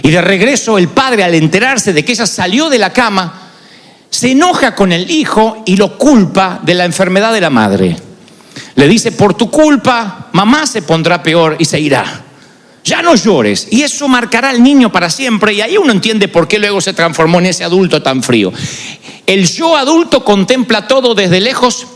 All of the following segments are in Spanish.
Y de regreso el padre, al enterarse de que ella salió de la cama, se enoja con el hijo y lo culpa de la enfermedad de la madre. Le dice: por tu culpa, mamá se pondrá peor y se irá. Ya no llores. Y eso marcará al niño para siempre. Y ahí uno entiende por qué luego se transformó en ese adulto tan frío. El yo adulto contempla todo desde lejos,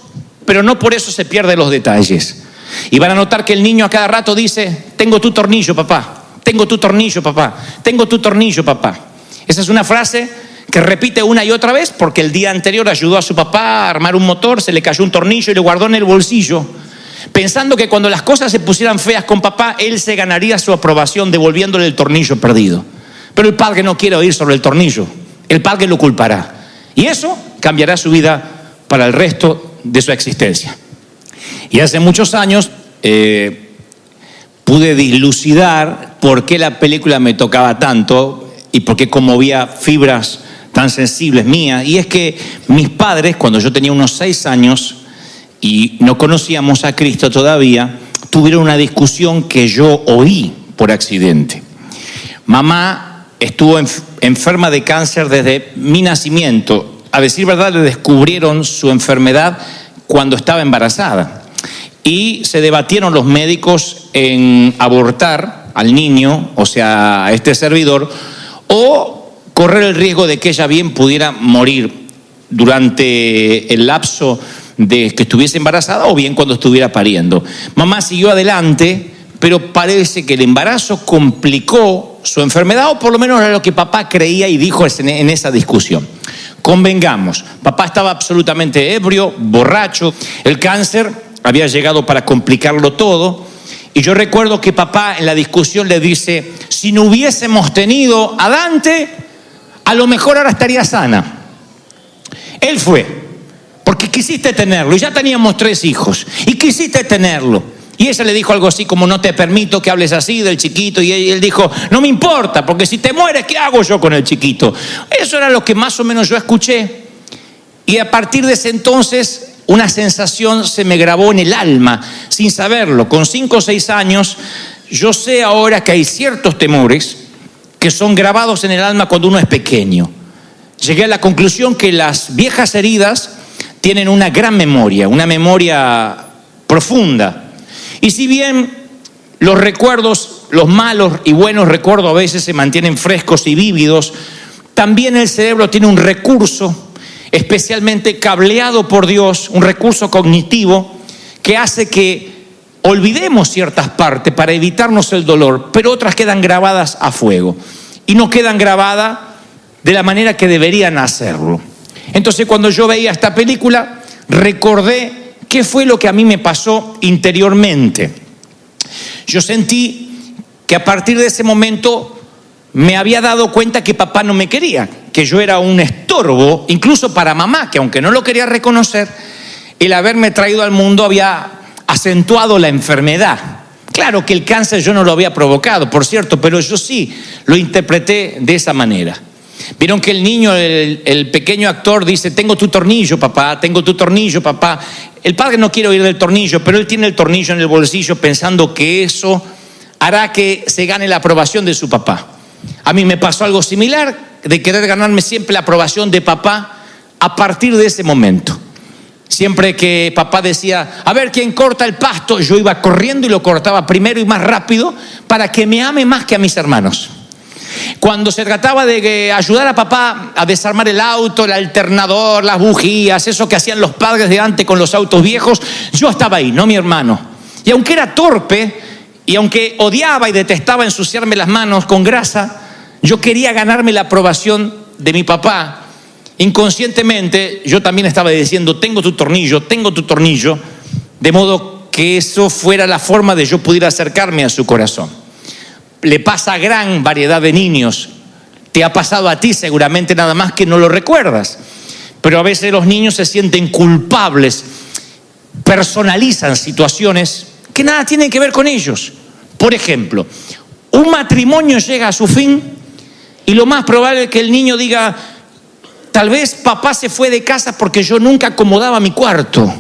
pero no por eso se pierde los detalles. Y van a notar que el niño a cada rato dice: tengo tu tornillo, papá. Tengo tu tornillo, papá. Tengo tu tornillo, papá. Esa es una frase que repite una y otra vez porque el día anterior ayudó a su papá a armar un motor, se le cayó un tornillo y lo guardó en el bolsillo, pensando que cuando las cosas se pusieran feas con papá, él se ganaría su aprobación devolviéndole el tornillo perdido. Pero el padre no quiere oír sobre el tornillo. El padre lo culpará. Y eso cambiará su vida para el resto de su existencia. Y hace muchos años pude dilucidar por qué la película me tocaba tanto y por qué conmovía fibras tan sensibles mías. Y es que mis padres, cuando yo tenía unos 6 años y no conocíamos a Cristo todavía, tuvieron una discusión que yo oí por accidente. Mamá estuvo enferma de cáncer desde mi nacimiento. A decir verdad, le descubrieron su enfermedad cuando estaba embarazada. Y se debatieron los médicos en abortar al niño, o sea, a este servidor, o correr el riesgo de que ella bien pudiera morir durante el lapso de que estuviese embarazada o bien cuando estuviera pariendo. Mamá siguió adelante, pero parece que el embarazo complicó su enfermedad, o por lo menos era lo que papá creía y dijo en esa discusión. Convengamos, papá estaba absolutamente ebrio, borracho, el cáncer había llegado para complicarlo todo, y yo recuerdo que papá en la discusión le dice: si no hubiésemos tenido a Dante, a lo mejor ahora estaría sana. Él fue, porque quisiste tenerlo, y ya teníamos 3 hijos, y quisiste tenerlo. Y ella le dijo algo así como: no te permito que hables así del chiquito. Y él dijo: no me importa, porque si te mueres, ¿qué hago yo con el chiquito? Eso era lo que más o menos yo escuché. Y a partir de ese entonces, una sensación se me grabó en el alma, sin saberlo. Con 5 o 6 años, yo sé ahora que hay ciertos temores que son grabados en el alma cuando uno es pequeño. Llegué a la conclusión que las viejas heridas tienen una gran memoria, una memoria profunda. Y si bien los recuerdos, los malos y buenos recuerdos a veces se mantienen frescos y vívidos, también el cerebro tiene un recurso especialmente cableado por Dios, un recurso cognitivo que hace que olvidemos ciertas partes para evitarnos el dolor, pero otras quedan grabadas a fuego y no quedan grabadas de la manera que deberían hacerlo. Entonces, cuando yo veía esta película, recordé qué fue lo que a mí me pasó interiormente. Yo sentí que a partir de ese momento me había dado cuenta que papá no me quería, que yo era un estorbo, incluso para mamá, que aunque no lo quería reconocer, el haberme traído al mundo había acentuado la enfermedad. Claro que el cáncer yo no lo había provocado, por cierto, pero yo sí lo interpreté de esa manera. Vieron que el niño, el pequeño actor dice: tengo tu tornillo, papá, tengo tu tornillo, papá. El padre no quiere oír del tornillo, pero él tiene el tornillo en el bolsillo pensando que eso hará que se gane la aprobación de su papá. A mí me pasó algo similar, de querer ganarme siempre la aprobación de papá a partir de ese momento. Siempre que papá decía: a ver quién corta el pasto, yo iba corriendo y lo cortaba primero y más rápido para que me ame más que a mis hermanos. Cuando se trataba de ayudar a papá a desarmar el auto, el alternador, las bujías, eso que hacían los padres de antes con los autos viejos, yo estaba ahí, no mi hermano. Y aunque era torpe, y aunque odiaba y detestaba ensuciarme las manos con grasa, yo quería ganarme la aprobación de mi papá. Inconscientemente yo también estaba diciendo: tengo tu tornillo, de modo que eso fuera la forma de yo pudiera acercarme a su corazón. Le pasa a gran variedad de niños, te ha pasado a ti seguramente, nada más que no lo recuerdas. Pero a veces los niños se sienten culpables, personalizan situaciones que nada tienen que ver con ellos. Por ejemplo, un matrimonio llega a su fin y lo más probable es que el niño diga: tal vez papá se fue de casa porque yo nunca acomodaba mi cuarto.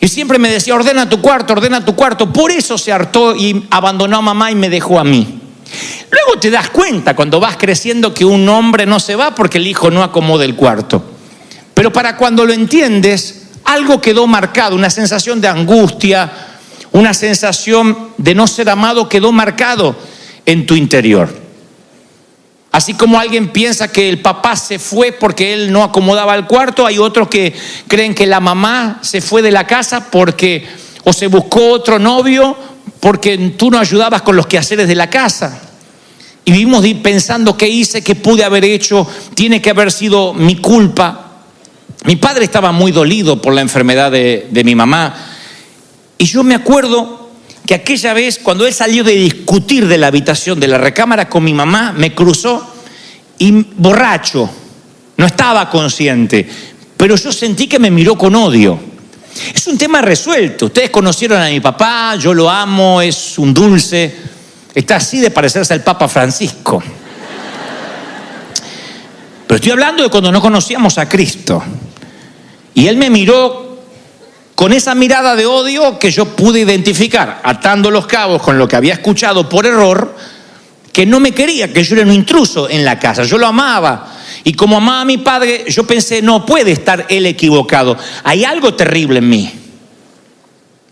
Y siempre me decía: ordena tu cuarto, por eso se hartó y abandonó a mamá y me dejó a mí. Luego te das cuenta cuando vas creciendo que un hombre no se va porque el hijo no acomoda el cuarto. Pero para cuando lo entiendes, algo quedó marcado, una sensación de angustia, una sensación de no ser amado quedó marcado en tu interior. Así como alguien piensa que el papá se fue porque él no acomodaba el cuarto, hay otros que creen que la mamá se fue de la casa porque o se buscó otro novio porque tú no ayudabas con los quehaceres de la casa. Y vivimos pensando qué hice, qué pude haber hecho, tiene que haber sido mi culpa. Mi padre estaba muy dolido por la enfermedad de mi mamá. Y yo me acuerdo que aquella vez, cuando él salió de discutir de la habitación, de la recámara con mi mamá, me cruzó y borracho, no estaba consciente, pero yo sentí que me miró con odio. Es un tema resuelto. Ustedes conocieron a mi papá, yo lo amo, es un dulce. Está así de parecerse al Papa Francisco. Pero estoy hablando de cuando no conocíamos a Cristo. Y él me miró con esa mirada de odio que yo pude identificar, atando los cabos con lo que había escuchado por error, que no me quería, que yo era un intruso en la casa. Yo lo amaba. Y como amaba a mi padre, yo pensé, no puede estar él equivocado. Hay algo terrible en mí.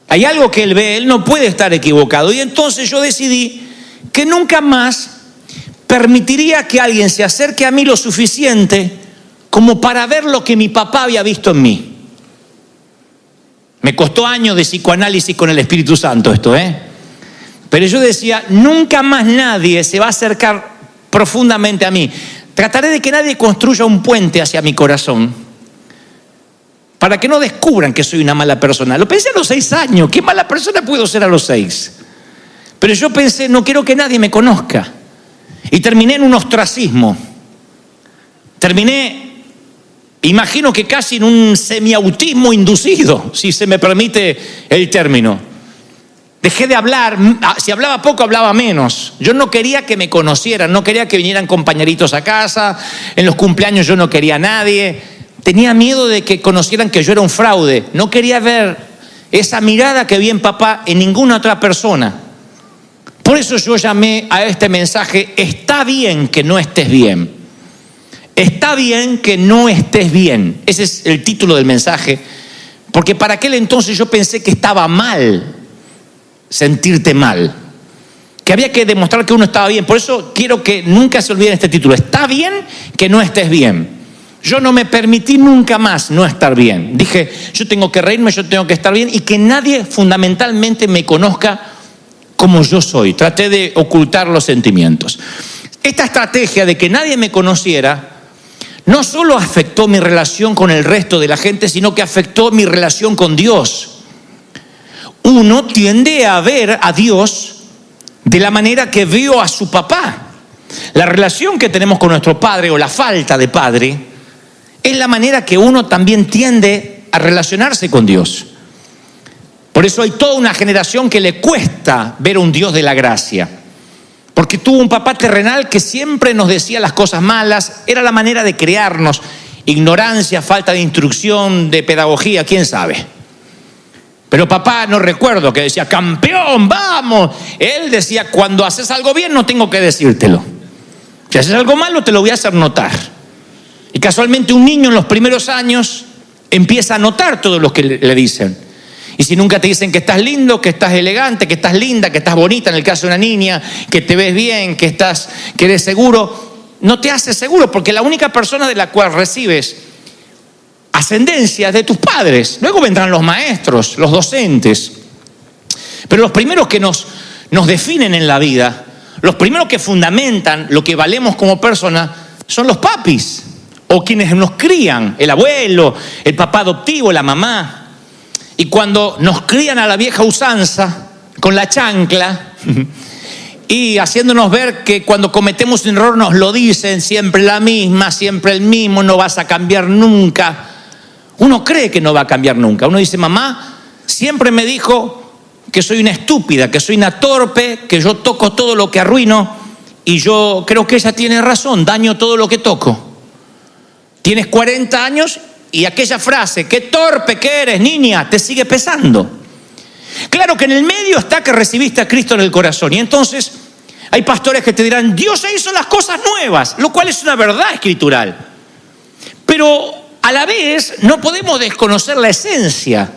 Hay algo que él ve, él no puede estar equivocado. Y entonces yo decidí que nunca más permitiría que alguien se acerque a mí lo suficiente como para ver lo que mi papá había visto en mí. Me costó años de psicoanálisis con el Espíritu Santo esto, Pero yo decía, nunca más nadie se va a acercar profundamente a mí. Trataré de que nadie construya un puente hacia mi corazón para que no descubran que soy una mala persona. Lo pensé a los 6 años, ¿qué mala persona puedo ser a los 6? Pero yo pensé, no quiero que nadie me conozca. Y terminé en un ostracismo. Terminé, imagino que casi en un semiautismo inducido, si se me permite el término. Dejé de hablar, si hablaba poco, hablaba menos. Yo no quería que me conocieran, no quería que vinieran compañeritos a casa. En los cumpleaños yo no quería a nadie. Tenía miedo de que conocieran que yo era un fraude. No quería ver esa mirada que vi en papá en ninguna otra persona. Por eso yo llamé a este mensaje, está bien que no estés bien. Está bien que no estés bien. Ese es el título del mensaje. Porque para aquel entonces yo pensé que estaba mal sentirte mal. Que había que demostrar que uno estaba bien. Por eso quiero que nunca se olviden este título. Está bien que no estés bien. Yo no me permití nunca más no estar bien. Dije, yo tengo que reírme, yo tengo que estar bien y que nadie fundamentalmente me conozca como yo soy. Traté de ocultar los sentimientos. Esta estrategia de que nadie me conociera no solo afectó mi relación con el resto de la gente, sino que afectó mi relación con Dios. Uno tiende a ver a Dios de la manera que vio a su papá. La relación que tenemos con nuestro padre o la falta de padre es la manera que uno también tiende a relacionarse con Dios. Por eso hay toda una generación que le cuesta ver a un Dios de la gracia. Porque tuvo un papá terrenal que siempre nos decía las cosas malas, era la manera de criarnos. Ignorancia, falta de instrucción, de pedagogía, quién sabe. Pero papá, no recuerdo que decía, campeón, vamos. Él decía, cuando haces algo bien no tengo que decírtelo. Si haces algo malo te lo voy a hacer notar. Y casualmente un niño en los primeros años empieza a notar todo lo que le dicen. Y si nunca te dicen que estás lindo, que estás elegante, que estás linda, que estás bonita, en el caso de una niña, que te ves bien, que eres seguro, no te haces seguro, porque la única persona de la cual recibes ascendencia es de tus padres. Luego vendrán los maestros, los docentes. Pero los primeros que nos definen en la vida, los primeros que fundamentan lo que valemos como persona, son los papis, o quienes nos crían, el abuelo, el papá adoptivo, la mamá. Y cuando nos crían a la vieja usanza, con la chancla, y haciéndonos ver que cuando cometemos un error nos lo dicen, siempre la misma, siempre el mismo, no vas a cambiar nunca. Uno cree que no va a cambiar nunca. Uno dice, mamá siempre me dijo que soy una estúpida, que soy una torpe, que yo toco todo lo que arruino, y yo creo que ella tiene razón, daño todo lo que toco. Tienes 40 años y aquella frase, qué torpe que eres, niña, te sigue pesando. Claro que en el medio está que recibiste a Cristo en el corazón. Y entonces Hay pastores que te dirán, Dios hizo las cosas nuevas, lo cual es una verdad escritural. Pero a la vez no podemos desconocer la esencia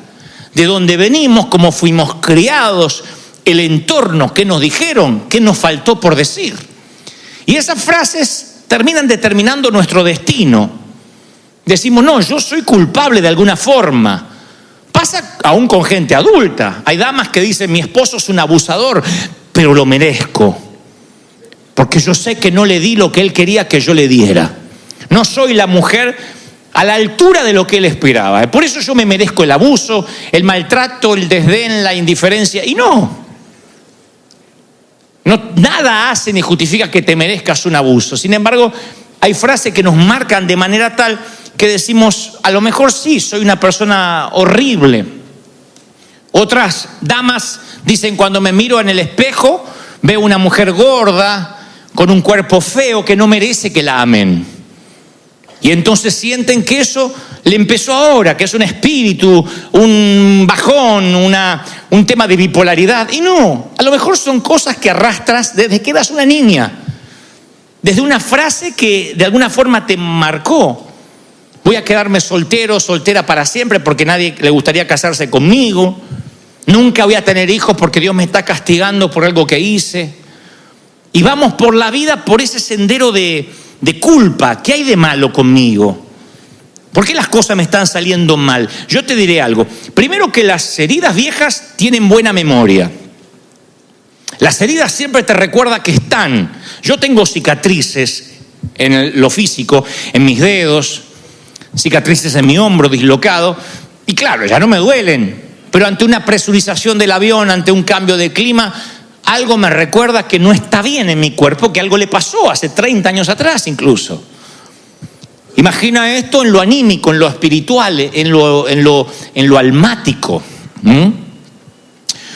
de dónde venimos, cómo fuimos criados, el entorno, qué nos dijeron, qué nos faltó por decir. Y esas frases terminan determinando nuestro destino. Decimos, no, yo soy culpable de alguna forma. Pasa aún con gente adulta. Hay damas que dicen, mi esposo es un abusador, pero lo merezco. Porque yo sé que no le di lo que él quería que yo le diera. No soy la mujer a la altura de lo que él esperaba. Por eso yo me merezco el abuso, el maltrato, el desdén, la indiferencia. Y no, nada hace ni justifica que te merezcas un abuso. Sin embargo, hay frases que nos marcan de manera tal que decimos, a lo mejor sí, soy una persona horrible. Otras damas dicen, cuando me miro en el espejo, veo una mujer gorda, con un cuerpo feo, que no merece que la amen. Y entonces sienten que eso le empezó ahora, que es un espíritu, un bajón, un tema de bipolaridad. Y no, a lo mejor son cosas que arrastras desde que eras una niña, desde una frase que de alguna forma te marcó. Voy a quedarme soltero, soltera para siempre porque nadie le gustaría casarse conmigo. Nunca voy a tener hijos porque Dios me está castigando por algo que hice. Y vamos por la vida por ese sendero de culpa. ¿Qué hay de malo conmigo? ¿Por qué las cosas me están saliendo mal? Yo te diré algo. Primero, que las heridas viejas tienen buena memoria. Las heridas siempre te recuerdan que están. Yo tengo cicatrices en lo físico, en mis dedos, cicatrices en mi hombro dislocado, y claro, ya no me duelen, pero ante una presurización del avión, ante un cambio de clima, algo me recuerda que no está bien en mi cuerpo, que algo le pasó hace 30 años atrás incluso. Imagina esto en lo anímico, en lo espiritual, en lo almático.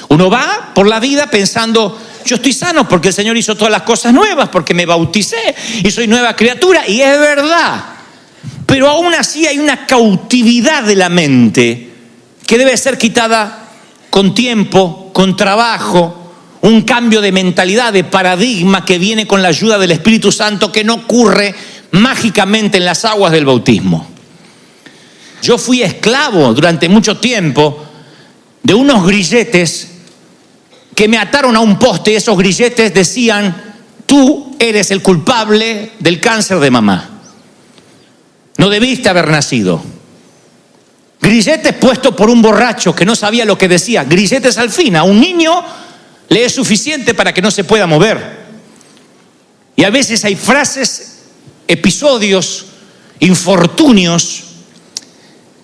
Uno va por la vida pensando, yo estoy sano porque el Señor hizo todas las cosas nuevas, porque me bauticé y soy nueva criatura, y es verdad. Pero aún así hay una cautividad de la mente que debe ser quitada con tiempo, con trabajo, un cambio de mentalidad, de paradigma que viene con la ayuda del Espíritu Santo, que no ocurre mágicamente en las aguas del bautismo. Yo fui esclavo durante mucho tiempo de unos grilletes que me ataron a un poste, y esos grilletes decían, tú eres el culpable del cáncer de mamá. No debiste haber nacido. Grilletes puestos por un borracho que no sabía lo que decía. Grilletes al fin. A un niño le es suficiente para que no se pueda mover. Y a veces hay frases, episodios, infortunios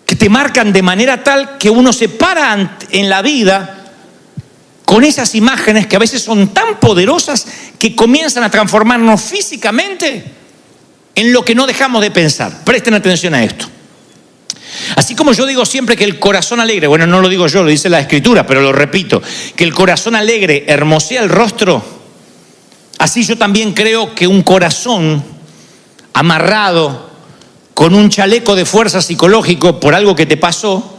que te marcan de manera tal que uno se para en la vida con esas imágenes que a veces son tan poderosas que comienzan a transformarnos físicamente en lo que no dejamos de pensar. Presten atención a esto. Así como yo digo siempre que el corazón alegre, bueno, no lo digo yo, lo dice la Escritura, pero lo repito, que el corazón alegre hermosea el rostro, así yo también creo que un corazón amarrado con un chaleco de fuerza psicológico por algo que te pasó,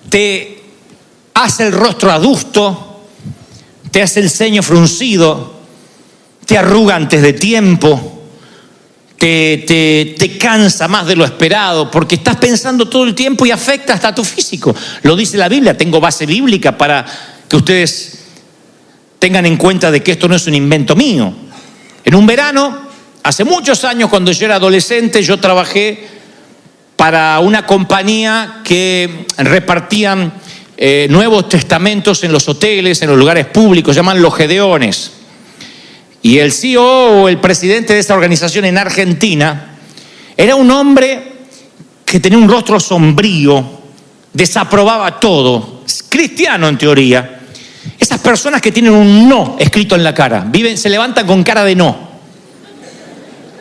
te hace el rostro adusto, te hace el ceño fruncido, te arruga antes de tiempo, te cansa más de lo esperado, porque estás pensando todo el tiempo y afecta hasta tu físico. Lo dice la Biblia, tengo base bíblica para que ustedes tengan en cuenta de que esto no es un invento mío. En un verano, hace muchos años, cuando yo era adolescente, yo trabajé para una compañía que repartían Nuevos Testamentos en los hoteles, en los lugares públicos, llaman los Gedeones. Y el CEO o el presidente de esta organización en Argentina era un hombre que tenía un rostro sombrío, desaprobaba todo, cristiano en teoría. Esas personas que tienen un no escrito en la cara, se levantan con cara de no.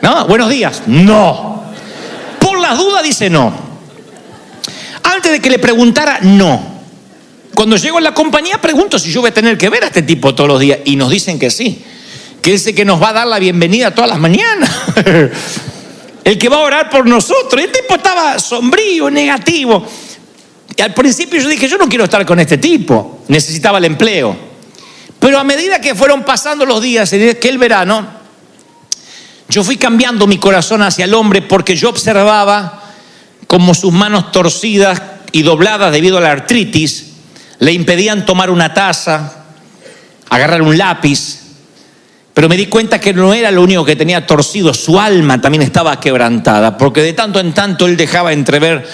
¿No? Buenos días, no. Por las dudas dice no. Antes de que le preguntara, no. Cuando llego a la compañía pregunto si yo voy a tener que ver a este tipo todos los días, y nos dicen que sí, que es el que nos va a dar la bienvenida todas las mañanas, el que va a orar por nosotros. El tipo estaba sombrío, negativo, y al principio yo dije, yo no quiero estar con este tipo, necesitaba el empleo. Pero a medida que fueron pasando los días en aquel verano, yo fui cambiando mi corazón hacia el hombre porque yo observaba cómo sus manos torcidas y dobladas debido a la artritis le impedían tomar una taza, agarrar un lápiz. Pero me di cuenta que no era lo único que tenía torcido, su alma también estaba quebrantada, porque de tanto en tanto él dejaba entrever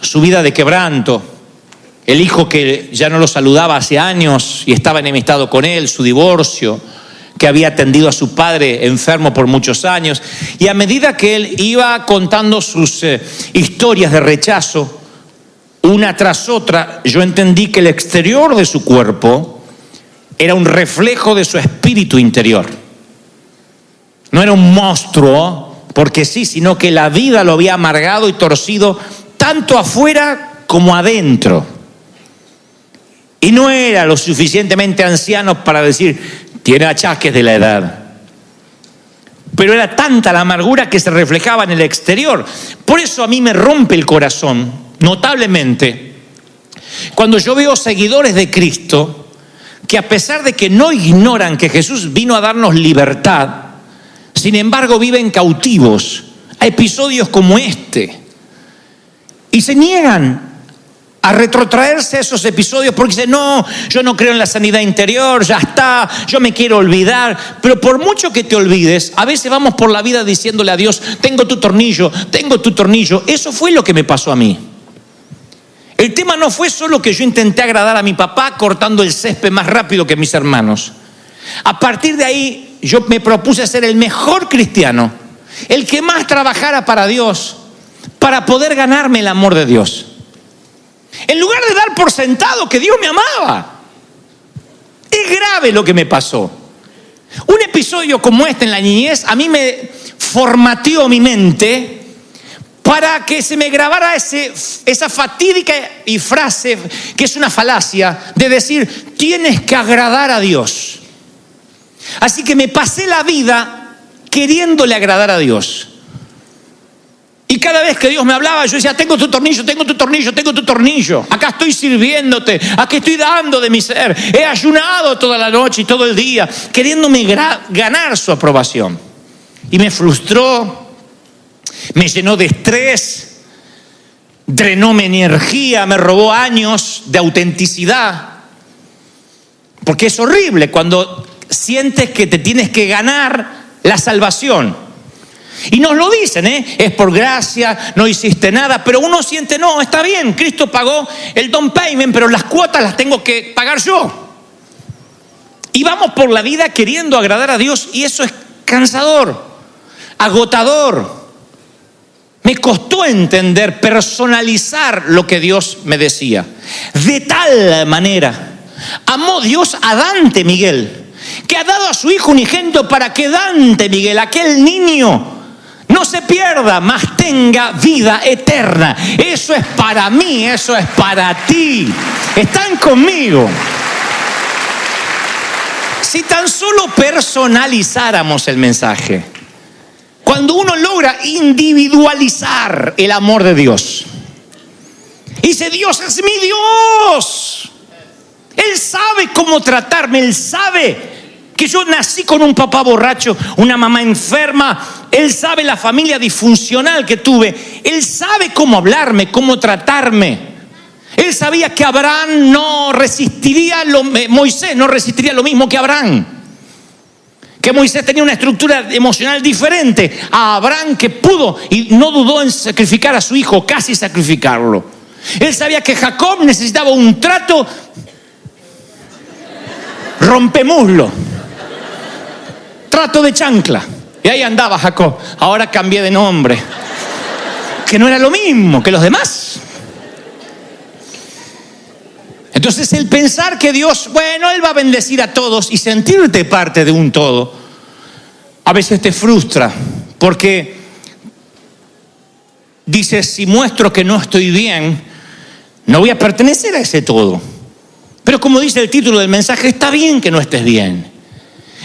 su vida de quebranto. El hijo que ya no lo saludaba hace años y estaba enemistado con él, su divorcio, que había atendido a su padre enfermo por muchos años. Y a medida que él iba contando sus historias de rechazo, una tras otra, yo entendí que el exterior de su cuerpo era un reflejo de su espíritu interior. No era un monstruo, porque sí, sino que la vida lo había amargado y torcido tanto afuera como adentro. Y no era lo suficientemente anciano para decir, tiene achaques de la edad. Pero era tanta la amargura que se reflejaba en el exterior. Por eso a mí me rompe el corazón, notablemente, cuando yo veo seguidores de Cristo que a pesar de que no ignoran que Jesús vino a darnos libertad, sin embargo viven cautivos a episodios como este. Y se niegan a retrotraerse a esos episodios porque dicen, no, yo no creo en la sanidad interior, ya está, yo me quiero olvidar. Pero por mucho que te olvides, a veces vamos por la vida diciéndole a Dios, tengo tu tornillo, tengo tu tornillo. Eso fue lo que me pasó a mí. El tema no fue solo que yo intenté agradar a mi papá cortando el césped más rápido que mis hermanos. A partir de ahí yo me propuse ser el mejor cristiano, el que más trabajara para Dios, para poder ganarme el amor de Dios. En lugar de dar por sentado que Dios me amaba. Es grave lo que me pasó. Un episodio como este en la niñez a mí me formateó mi mente para que se me grabara esa fatídica y frase que es una falacia de decir, tienes que agradar a Dios. Así que me pasé la vida queriéndole agradar a Dios. Y cada vez que Dios me hablaba, yo decía, tengo tu tornillo, tengo tu tornillo, tengo tu tornillo. Acá estoy sirviéndote, aquí estoy dando de mi ser. He ayunado toda la noche y todo el día, queriéndome ganar su aprobación. Y me frustró, me llenó de estrés, drenó mi energía, me robó años de autenticidad. Porque es horrible cuando sientes que te tienes que ganar la salvación. Y nos lo dicen, es por gracia, no hiciste nada, pero uno siente, no, está bien, Cristo pagó el down payment, pero las cuotas las tengo que pagar yo. Y vamos por la vida queriendo agradar a Dios y eso es cansador, agotador. Me costó entender, personalizar lo que Dios me decía. De tal manera amó Dios a Dante Miguel, que ha dado a su hijo unigénito para que Dante Miguel, aquel niño, no se pierda, mas tenga vida eterna. Eso es para mí, eso es para ti. Están conmigo. Si tan solo personalizáramos el mensaje, cuando uno logra individualizar el amor de Dios, y dice, Dios es mi Dios. Él sabe cómo tratarme, Él sabe que yo nací con un papá borracho, una mamá enferma. Él sabe la familia disfuncional que tuve. Él sabe cómo hablarme, cómo tratarme. Él sabía que Abraham no resistiría, Moisés no resistiría lo mismo que Abraham. Que Moisés tenía una estructura emocional diferente a Abraham, que pudo y no dudó en sacrificar a su hijo, casi sacrificarlo. Él sabía que Jacob necesitaba un trato rompemuslo, trato de chancla. Y ahí andaba Jacob. Ahora cambié de nombre, que no era lo mismo que los demás. Entonces el pensar que Dios, bueno, Él va a bendecir a todos y sentirte parte de un todo, a veces te frustra, porque dices, si muestro que no estoy bien, no voy a pertenecer a ese todo. Pero como dice el título del mensaje, está bien que no estés bien.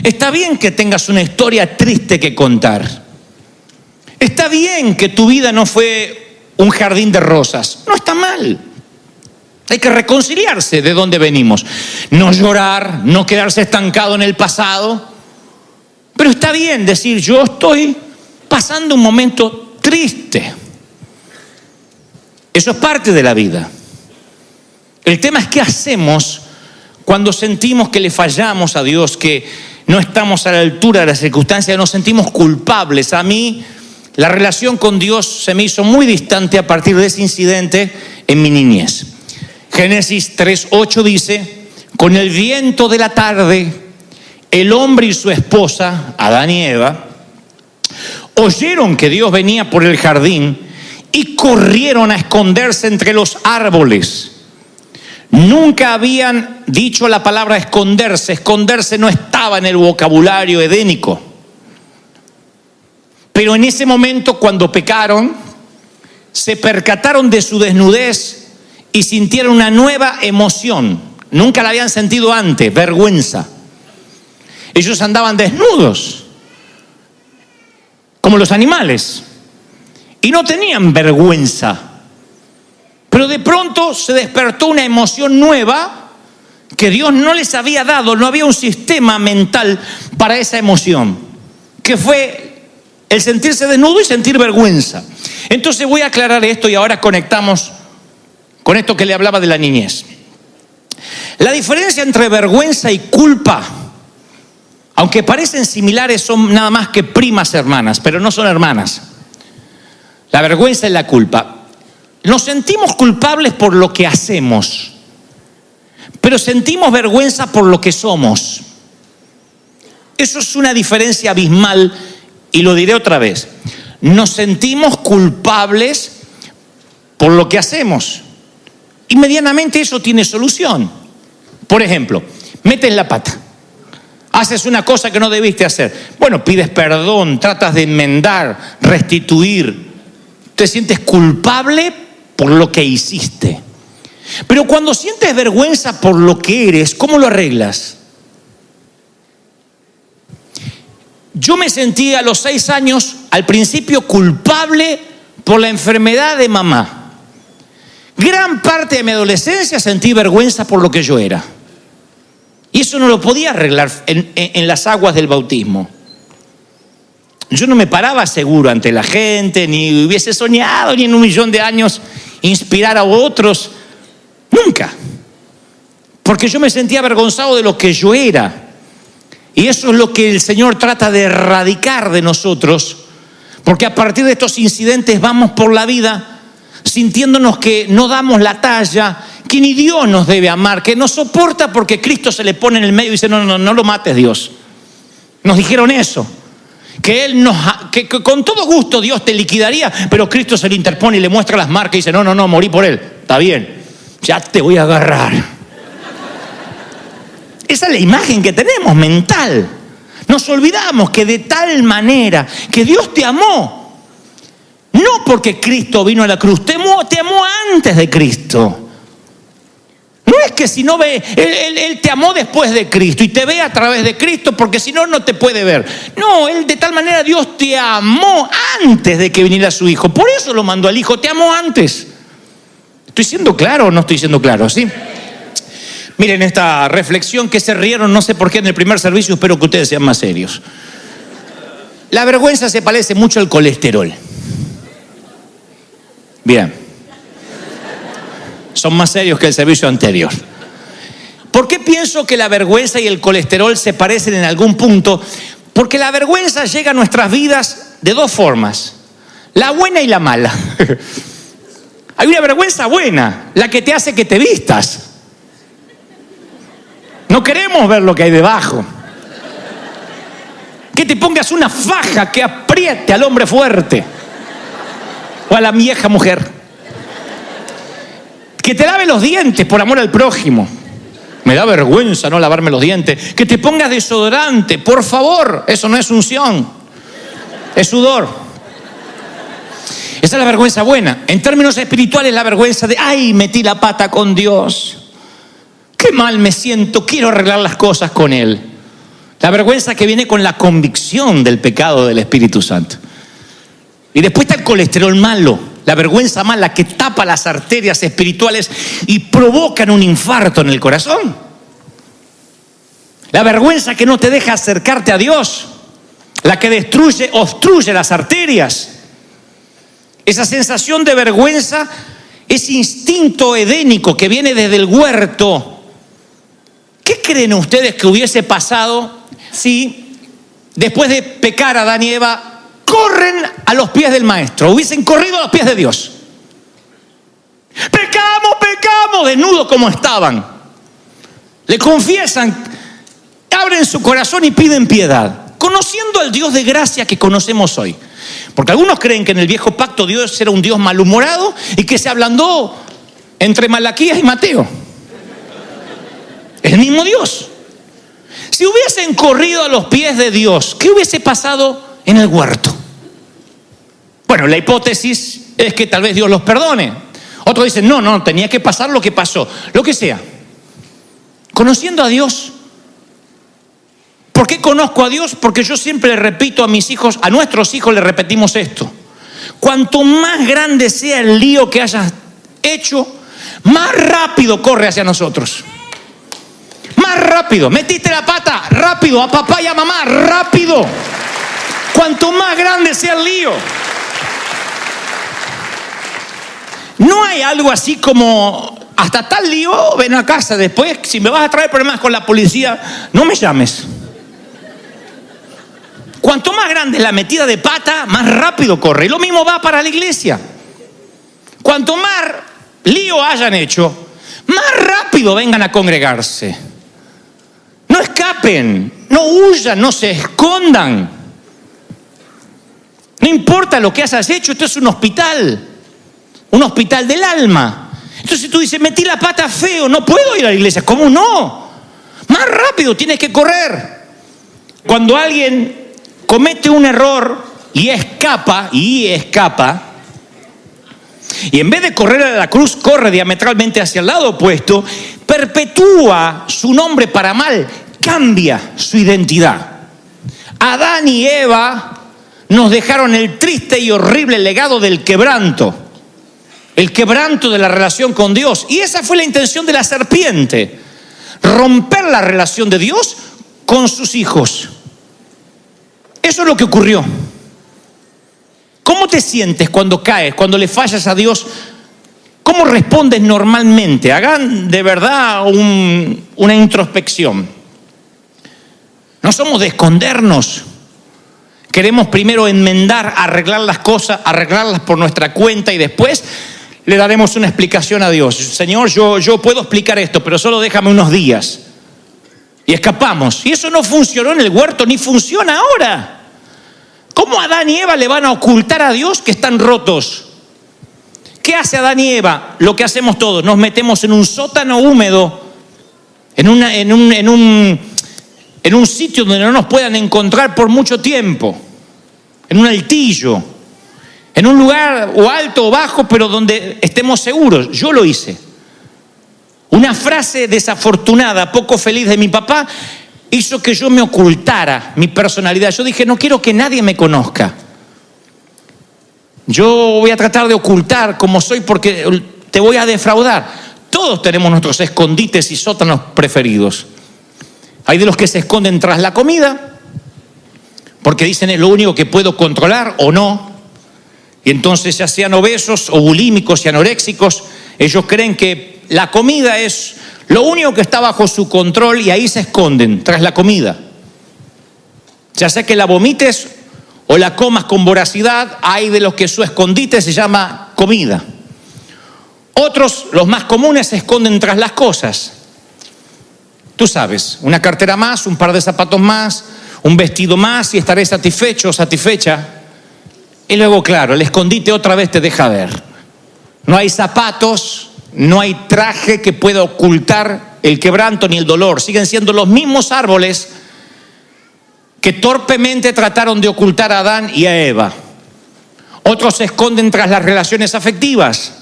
Está bien que tengas una historia triste que contar. Está bien que tu vida no fue un jardín de rosas. No está mal. Hay que reconciliarse de dónde venimos. No llorar, no quedarse estancado en el pasado. Pero está bien decir, yo estoy pasando un momento triste. Eso es parte de la vida. El tema es qué hacemos cuando sentimos que le fallamos a Dios, que no estamos a la altura de las circunstancias, nos sentimos culpables. A mí, la relación con Dios se me hizo muy distante a partir de ese incidente en mi niñez. Génesis 3:8 dice, con el viento de la tarde, el hombre y su esposa, Adán y Eva, oyeron que Dios venía por el jardín y corrieron a esconderse entre los árboles. Nunca habían dicho la palabra esconderse. Esconderse no estaba en el vocabulario edénico. Pero en ese momento, cuando pecaron, se percataron de su desnudez y sintieron una nueva emoción. Nunca la habían sentido antes, vergüenza. Ellos andaban desnudos, como los animales, y no tenían vergüenza. Pero de pronto se despertó una emoción nueva que Dios no les había dado. No había un sistema mental para esa emoción, que fue el sentirse desnudo y sentir vergüenza. Entonces voy a aclarar esto y ahora conectamos con esto que le hablaba de la niñez. La diferencia entre vergüenza y culpa, aunque parecen similares, son nada más que primas hermanas, pero no son hermanas. La vergüenza y la culpa. Nos sentimos culpables por lo que hacemos, pero sentimos vergüenza por lo que somos. Eso es una diferencia abismal y lo diré otra vez. Nos sentimos culpables por lo que hacemos y medianamente eso tiene solución. Por ejemplo, metes la pata, haces una cosa que no debiste hacer. Bueno, pides perdón, tratas de enmendar, restituir. Te sientes culpable por lo que hiciste. Pero cuando sientes vergüenza por lo que eres, ¿cómo lo arreglas? Yo me sentí a los 6 años, al principio, culpable por la enfermedad de mamá. Gran parte de mi adolescencia sentí vergüenza por lo que yo era. Y eso no lo podía arreglar en las aguas del bautismo. Yo no me paraba seguro ante la gente, ni hubiese soñado ni en 1.000.000 de años inspirar a otros. Nunca. Porque yo me sentía avergonzado de lo que yo era. Y eso es lo que el Señor trata de erradicar de nosotros. Porque a partir de estos incidentes vamos por la vida sintiéndonos que no damos la talla, que ni Dios nos debe amar, que nos soporta porque Cristo se le pone en el medio y dice, no lo mates, Dios. Nos dijeron eso. Que con todo gusto Dios te liquidaría, pero Cristo se le interpone y le muestra las marcas y dice, no, morí por él. Está bien, ya te voy a agarrar. Esa es la imagen que tenemos mental. Nos olvidamos que de tal manera que Dios te amó. No porque Cristo vino a la cruz, te amó antes de Cristo. No es que si no ve, Él te amó después de Cristo y te ve a través de Cristo, porque si no, no te puede ver. No, Él de tal manera Dios te amó antes de que viniera su Hijo. Por eso lo mandó al Hijo, te amó antes. ¿Estoy siendo claro o no estoy siendo claro? ¿Sí? Miren esta reflexión que se rieron, no sé por qué en el primer servicio, espero que ustedes sean más serios. La vergüenza se parece mucho al colesterol. Bien. Son más serios que el servicio anterior. ¿Por qué pienso que la vergüenza y el colesterol se parecen en algún punto? Porque la vergüenza llega a nuestras vidas de dos formas, la buena y la mala. Hay una vergüenza buena, la que te hace que te vistas. No queremos ver lo que hay debajo. Que te pongas una faja que apriete al hombre fuerte o a la vieja mujer. Que te lave los dientes por amor al prójimo. Me da vergüenza no lavarme los dientes. Que te pongas desodorante, por favor. Eso no es unción, es sudor. Esa es la vergüenza buena. En términos espirituales, la vergüenza de, ay, metí la pata con Dios. Qué mal me siento, quiero arreglar las cosas con Él. La vergüenza que viene con la convicción del pecado del Espíritu Santo. Y después está el colesterol malo, La vergüenza mala que tapa las arterias espirituales y provocan un infarto en el corazón. La vergüenza que no te deja acercarte a Dios. La que obstruye las arterias. Esa sensación de vergüenza, ese instinto edénico que viene desde el huerto. ¿Qué creen ustedes que hubiese pasado si después de pecar Adán y Eva corren a los pies del maestro? Hubiesen corrido a los pies de Dios. Pecamos, desnudos como estaban. Le confiesan, abren su corazón y piden piedad, conociendo al Dios de gracia que conocemos hoy. Porque algunos creen que en el viejo pacto Dios era un Dios malhumorado y que se ablandó entre Malaquías y Mateo. El mismo Dios. Si hubiesen corrido a los pies de Dios, ¿qué hubiese pasado en el huerto? Bueno, la hipótesis es que tal vez Dios los perdone. Otros dicen, no, tenía que pasar lo que pasó. Lo que sea. Conociendo a Dios. ¿Por qué conozco a Dios? Porque yo siempre le repito a mis hijos, a nuestros hijos le repetimos esto. Cuanto más grande sea el lío que hayas hecho, más rápido corre hacia nosotros. Más rápido. Metiste la pata, rápido. A papá y a mamá, rápido. Cuanto más grande sea el lío. No hay algo así como, hasta tal lío, ven a casa. Después, si me vas a traer problemas con la policía, no me llames. Cuanto más grande es la metida de pata, más rápido corre. Y lo mismo va para la iglesia. Cuanto más lío hayan hecho, más rápido vengan a congregarse. No escapen, no huyan, no se escondan. No importa lo que hayas hecho, esto es un hospital del alma. Entonces tú dices, metí la pata feo, no puedo ir a la iglesia. ¿Cómo no? Más rápido tienes que correr. Cuando alguien comete un error y escapa, y en vez de correr a la cruz, corre diametralmente hacia el lado opuesto, perpetúa su nombre para mal, cambia su identidad. Adán y Eva nos dejaron el triste y horrible legado del quebranto, el quebranto de la relación con Dios. Y esa fue la intención de la serpiente, romper la relación de Dios con sus hijos. Eso es lo que ocurrió. ¿Cómo te sientes cuando caes, cuando le fallas a Dios? ¿Cómo respondes normalmente? Hagan de verdad una introspección. No somos de escondernos. Queremos primero enmendar, arreglar las cosas, arreglarlas por nuestra cuenta y después le daremos una explicación a Dios. Señor, yo puedo explicar esto, pero solo déjame unos días. Y escapamos. Y eso no funcionó en el huerto, ni funciona ahora. ¿Cómo Adán y Eva le van a ocultar a Dios que están rotos? ¿Qué hace Adán y Eva? Lo que hacemos todos. Nos metemos en un sótano húmedo, en un sitio donde no nos puedan encontrar por mucho tiempo. En un altillo. En un lugar o alto o bajo, pero donde estemos seguros. Yo lo hice. Una frase desafortunada, poco feliz de mi papá, hizo que yo me ocultara mi personalidad. Yo dije, no quiero que nadie me conozca. Yo voy a tratar de ocultar cómo soy porque te voy a defraudar. Todos tenemos nuestros escondites y sótanos preferidos. Hay de los que se esconden tras la comida, porque dicen es lo único que puedo controlar o no. Y entonces, ya sean obesos o bulímicos y anoréxicos, ellos creen que la comida es lo único que está bajo su control y ahí se esconden, tras la comida. Ya sea que la vomites o la comas con voracidad, hay de los que su escondite se llama comida. Otros, los más comunes, se esconden tras las cosas. Tú sabes, una cartera más, un par de zapatos más, un vestido más y estaré satisfecho o satisfecha. Y luego, claro, el escondite otra vez te deja ver. No hay zapatos, no hay traje que pueda ocultar el quebranto ni el dolor. Siguen siendo los mismos árboles que torpemente trataron de ocultar a Adán y a Eva. Otros se esconden tras las relaciones afectivas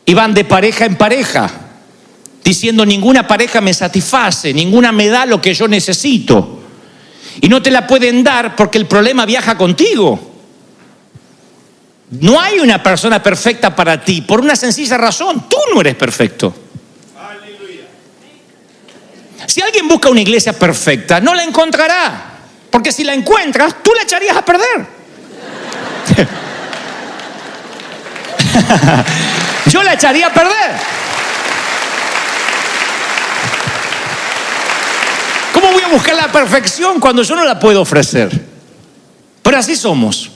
y van de pareja en pareja, diciendo ninguna pareja me satisface, ninguna me da lo que yo necesito. Y no te la pueden dar porque el problema viaja contigo. No hay una persona perfecta para ti, por una sencilla razón: tú no eres perfecto. Si alguien busca una iglesia perfecta, no la encontrará, porque si la encuentras, tú la echarías a perder. Yo la echaría a perder. ¿Cómo voy a buscar la perfección cuando yo no la puedo ofrecer? Pero así somos.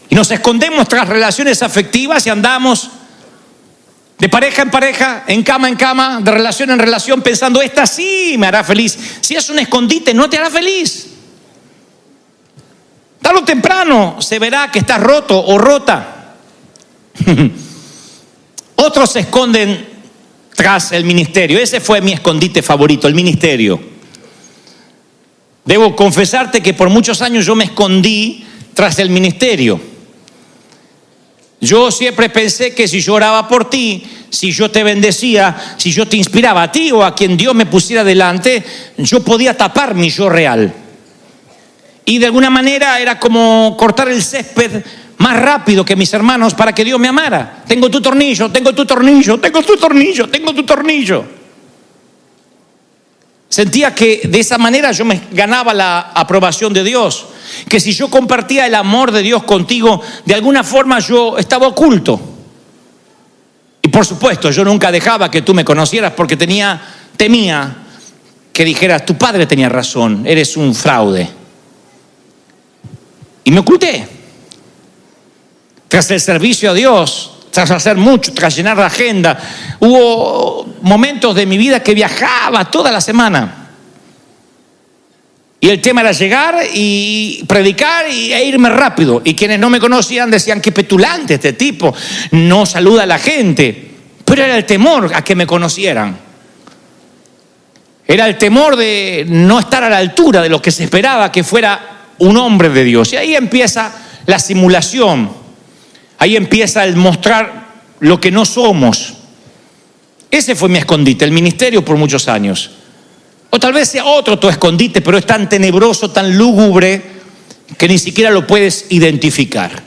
Y nos escondemos tras relaciones afectivas y andamos de pareja en pareja, en cama, de relación en relación, pensando: esta sí me hará feliz. Si es un escondite, no te hará feliz. Tarde o temprano se verá que estás roto o rota. Otros se esconden tras el ministerio. Ese fue mi escondite favorito, el ministerio. Debo confesarte que por muchos años yo me escondí tras el ministerio. Yo siempre pensé que si yo oraba por ti, si yo te bendecía, si yo te inspiraba a ti o a quien Dios me pusiera delante, yo podía tapar mi yo real. Y de alguna manera era como cortar el césped más rápido que mis hermanos para que Dios me amara. Tengo tu tornillo, tengo tu tornillo, tengo tu tornillo, tengo tu tornillo. Sentía que de esa manera yo me ganaba la aprobación de Dios, que si yo compartía el amor de Dios contigo, de alguna forma yo estaba oculto. Y por supuesto, yo nunca dejaba que tú me conocieras porque temía que dijeras: tu padre tenía razón, eres un fraude. Y me oculté. Tras el servicio a Dios, tras hacer mucho, tras llenar la agenda, hubo momentos de mi vida que viajaba toda la semana. Y el tema era llegar y predicar e irme rápido. Y quienes no me conocían decían: qué petulante este tipo, no saluda a la gente. Pero era el temor a que me conocieran. Era el temor de no estar a la altura de lo que se esperaba que fuera un hombre de Dios. Y ahí empieza la simulación. Ahí empieza el mostrar lo que no somos. Ese fue mi escondite, el ministerio por muchos años. O tal vez sea otro tu escondite, pero es tan tenebroso, tan lúgubre, que ni siquiera lo puedes identificar.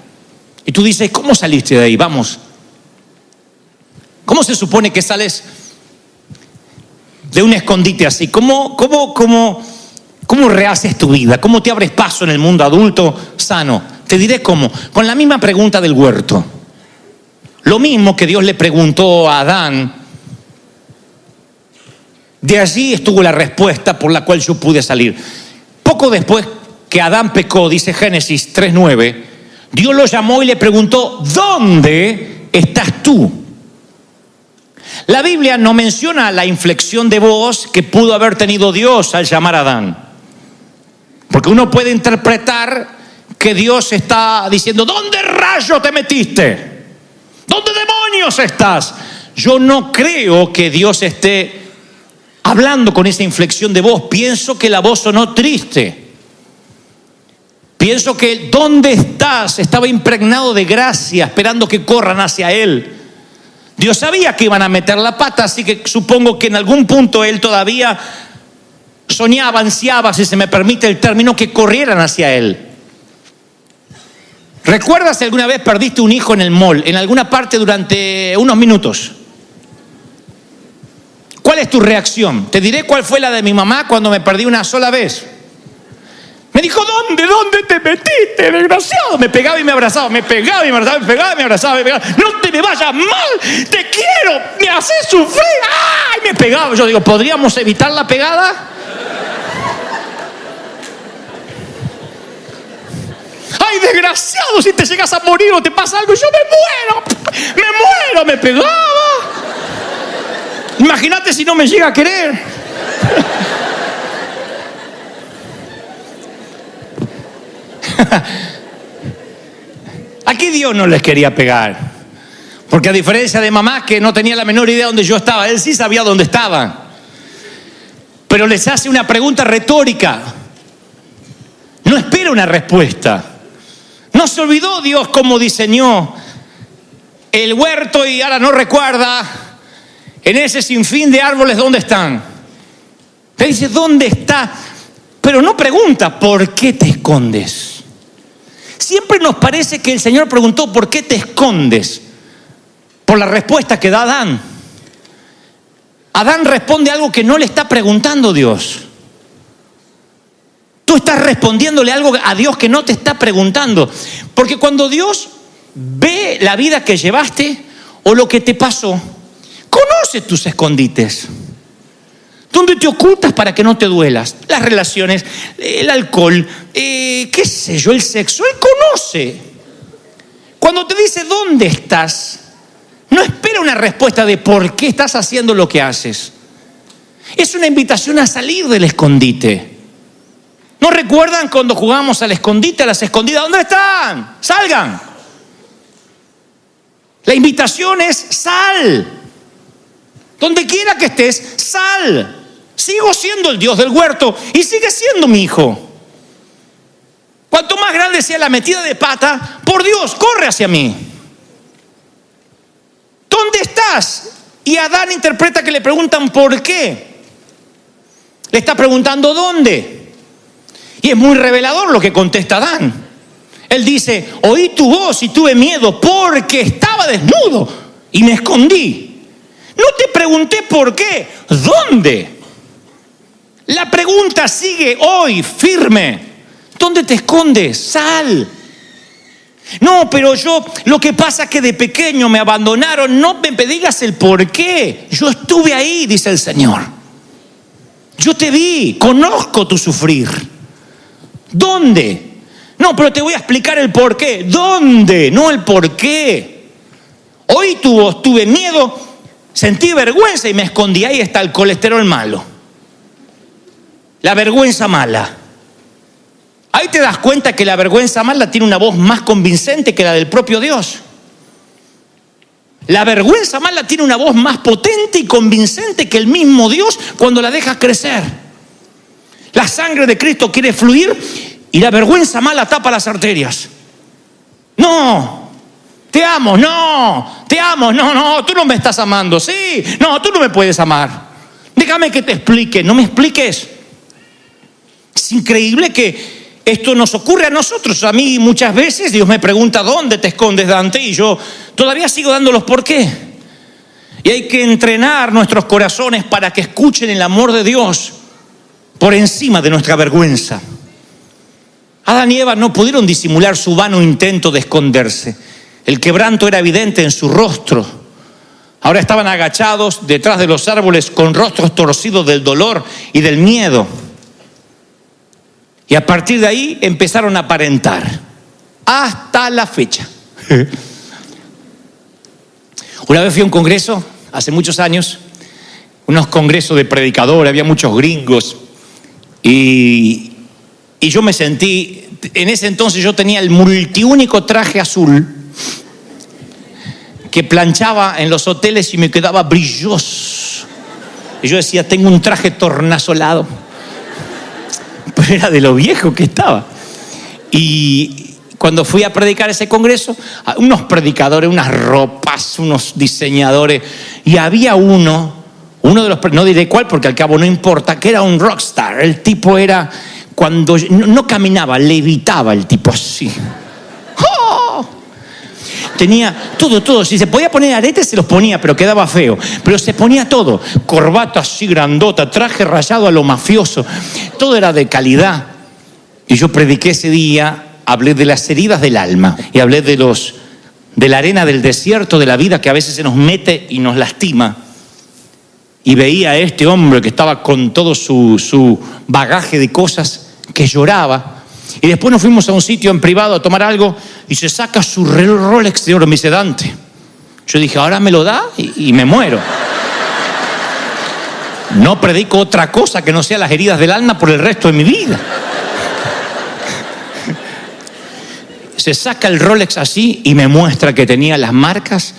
Y tú dices: ¿cómo saliste de ahí? Vamos. ¿Cómo se supone que sales de un escondite así? ¿Cómo rehaces tu vida? ¿Cómo te abres paso en el mundo adulto sano? Te diré cómo. Con la misma pregunta del huerto. Lo mismo que Dios le preguntó a Adán. De allí estuvo la respuesta por la cual yo pude salir. Poco después que Adán pecó, dice Génesis 3:9, Dios lo llamó y le preguntó: ¿dónde estás tú? La Biblia no menciona la inflexión de voz que pudo haber tenido Dios al llamar a Adán. Porque uno puede interpretar que Dios está diciendo: ¿dónde rayo te metiste? ¿Dónde demonios estás? Yo no creo que Dios esté hablando con esa inflexión de voz. Pienso que la voz sonó triste. Pienso que ¿dónde estás? Estaba impregnado de gracia, esperando que corran hacia Él. Dios sabía que iban a meter la pata, así que supongo que en algún punto Él todavía soñaba, ansiaba, si se me permite el término, que corrieran hacia Él. ¿Recuerdas si alguna vez perdiste un hijo en el mall, en alguna parte durante unos minutos? ¿Cuál es tu reacción? Te diré cuál fue la de mi mamá cuando me perdí una sola vez. Me dijo: ¿Dónde te metiste, desgraciado? Me pegaba y me abrazaba, me pegaba y me abrazaba, me pegaba y me abrazaba, me pegaba. No te me vayas mal, te quiero, me haces sufrir. ¡Ay! Me pegaba. Yo digo: ¿podríamos evitar la pegada? ¡Ay, desgraciado! Si te llegas a morir o te pasa algo, yo me muero, me pegaba. Imagínate si no me llega a querer. Aquí Dios no les quería pegar, porque a diferencia de mamá, que no tenía la menor idea dónde yo estaba, Él sí sabía dónde estaba. Pero les hace una pregunta retórica. No espera una respuesta. No se olvidó Dios cómo diseñó el huerto y ahora no recuerda en ese sinfín de árboles dónde están. Te dice: ¿dónde está? Pero no pregunta: ¿por qué te escondes? siempre nos parece que el Señor preguntó, ¿por qué te escondes? Por la respuesta que da Adán. Adán responde algo que no le está preguntando Dios. Tú estás respondiéndole algo a Dios que no te está preguntando. Porque cuando Dios ve la vida que llevaste o lo que te pasó, conoce tus escondites. ¿Dónde te ocultas para que no te duelas? Las relaciones, el alcohol, qué sé yo, el sexo. Él conoce. Cuando te dice ¿dónde estás?, no espera una respuesta de por qué estás haciendo lo que haces. Es una invitación a salir del escondite. ¿No recuerdan cuando jugábamos al escondite, a las escondidas? ¿Dónde están? ¡Salgan! La invitación es sal. Donde quiera que estés, sal. Sigo siendo el Dios del huerto y sigue siendo mi hijo. Cuanto más grande sea la metida de pata, por Dios, corre hacia mí. ¿Dónde estás? Y Adán interpreta que le preguntan ¿por qué? Le está preguntando ¿dónde? Y es muy revelador lo que contesta Adán. Él dice, oí tu voz y tuve miedo porque estaba desnudo y me escondí. No te pregunté por qué, ¿dónde? La pregunta sigue hoy firme. ¿Dónde te escondes? Sal. No, pero yo, lo que pasa es que de pequeño me abandonaron. No me digas el por qué. Yo estuve ahí, dice el Señor. Yo te vi, conozco tu sufrir. ¿Dónde? No, pero te voy a explicar el por qué. ¿Dónde? No el por qué. Oí tu voz, tuve miedo, sentí vergüenza y me escondí. Ahí está el colesterol malo. La vergüenza mala. Ahí te das cuenta que la vergüenza mala tiene una voz más convincente que la del propio Dios. La vergüenza mala tiene una voz más potente y convincente que el mismo Dios cuando la dejas crecer. La sangre de Cristo quiere fluir y la vergüenza mala tapa las arterias. No, te amo, no, te amo, no, tú no me estás amando, sí, no, tú no me puedes amar. Déjame que te explique, no me expliques. Es increíble que esto nos ocurre a nosotros. A mí muchas veces Dios me pregunta ¿dónde te escondes, Dante? Y yo todavía sigo dando los por qué. Y hay que entrenar nuestros corazones para que escuchen el amor de Dios por encima de nuestra vergüenza. Adán y Eva no pudieron disimular su vano intento de esconderse. El quebranto era evidente en su rostro. Ahora estaban agachados detrás de los árboles con rostros torcidos del dolor y del miedo. Y a partir de ahí empezaron a aparentar. Hasta la fecha. Una vez fui a un congreso, hace muchos años, unos congresos de predicadores, había muchos gringos. Y yo me sentí, en ese entonces yo tenía el multiúnico traje azul que planchaba en los hoteles y me quedaba brilloso. Y yo decía, tengo un traje tornasolado. Pero era de lo viejo que estaba. Y cuando fui a predicar ese congreso, unos predicadores, unas ropas, unos diseñadores, y había uno de los, no diré cuál porque al cabo no importa, que era un rockstar. El tipo era, cuando no caminaba, levitaba el tipo así. ¡Oh! Tenía todo. Si se podía poner aretes, se los ponía, pero quedaba feo. Pero se ponía todo. Corbata así grandota, traje rayado a lo mafioso. Todo era de calidad. Y yo prediqué ese día, hablé de las heridas del alma. Y hablé de la arena del desierto de la vida que a veces se nos mete y nos lastima. Y veía a este hombre que estaba con todo su bagaje de cosas, que lloraba. Y después nos fuimos a un sitio en privado a tomar algo y se saca su Rolex de oro. Me dice, Dante. Yo dije, ahora me lo da y me muero. No predico otra cosa que no sea las heridas del alma por el resto de mi vida. Se saca el Rolex así y me muestra que tenía las marcas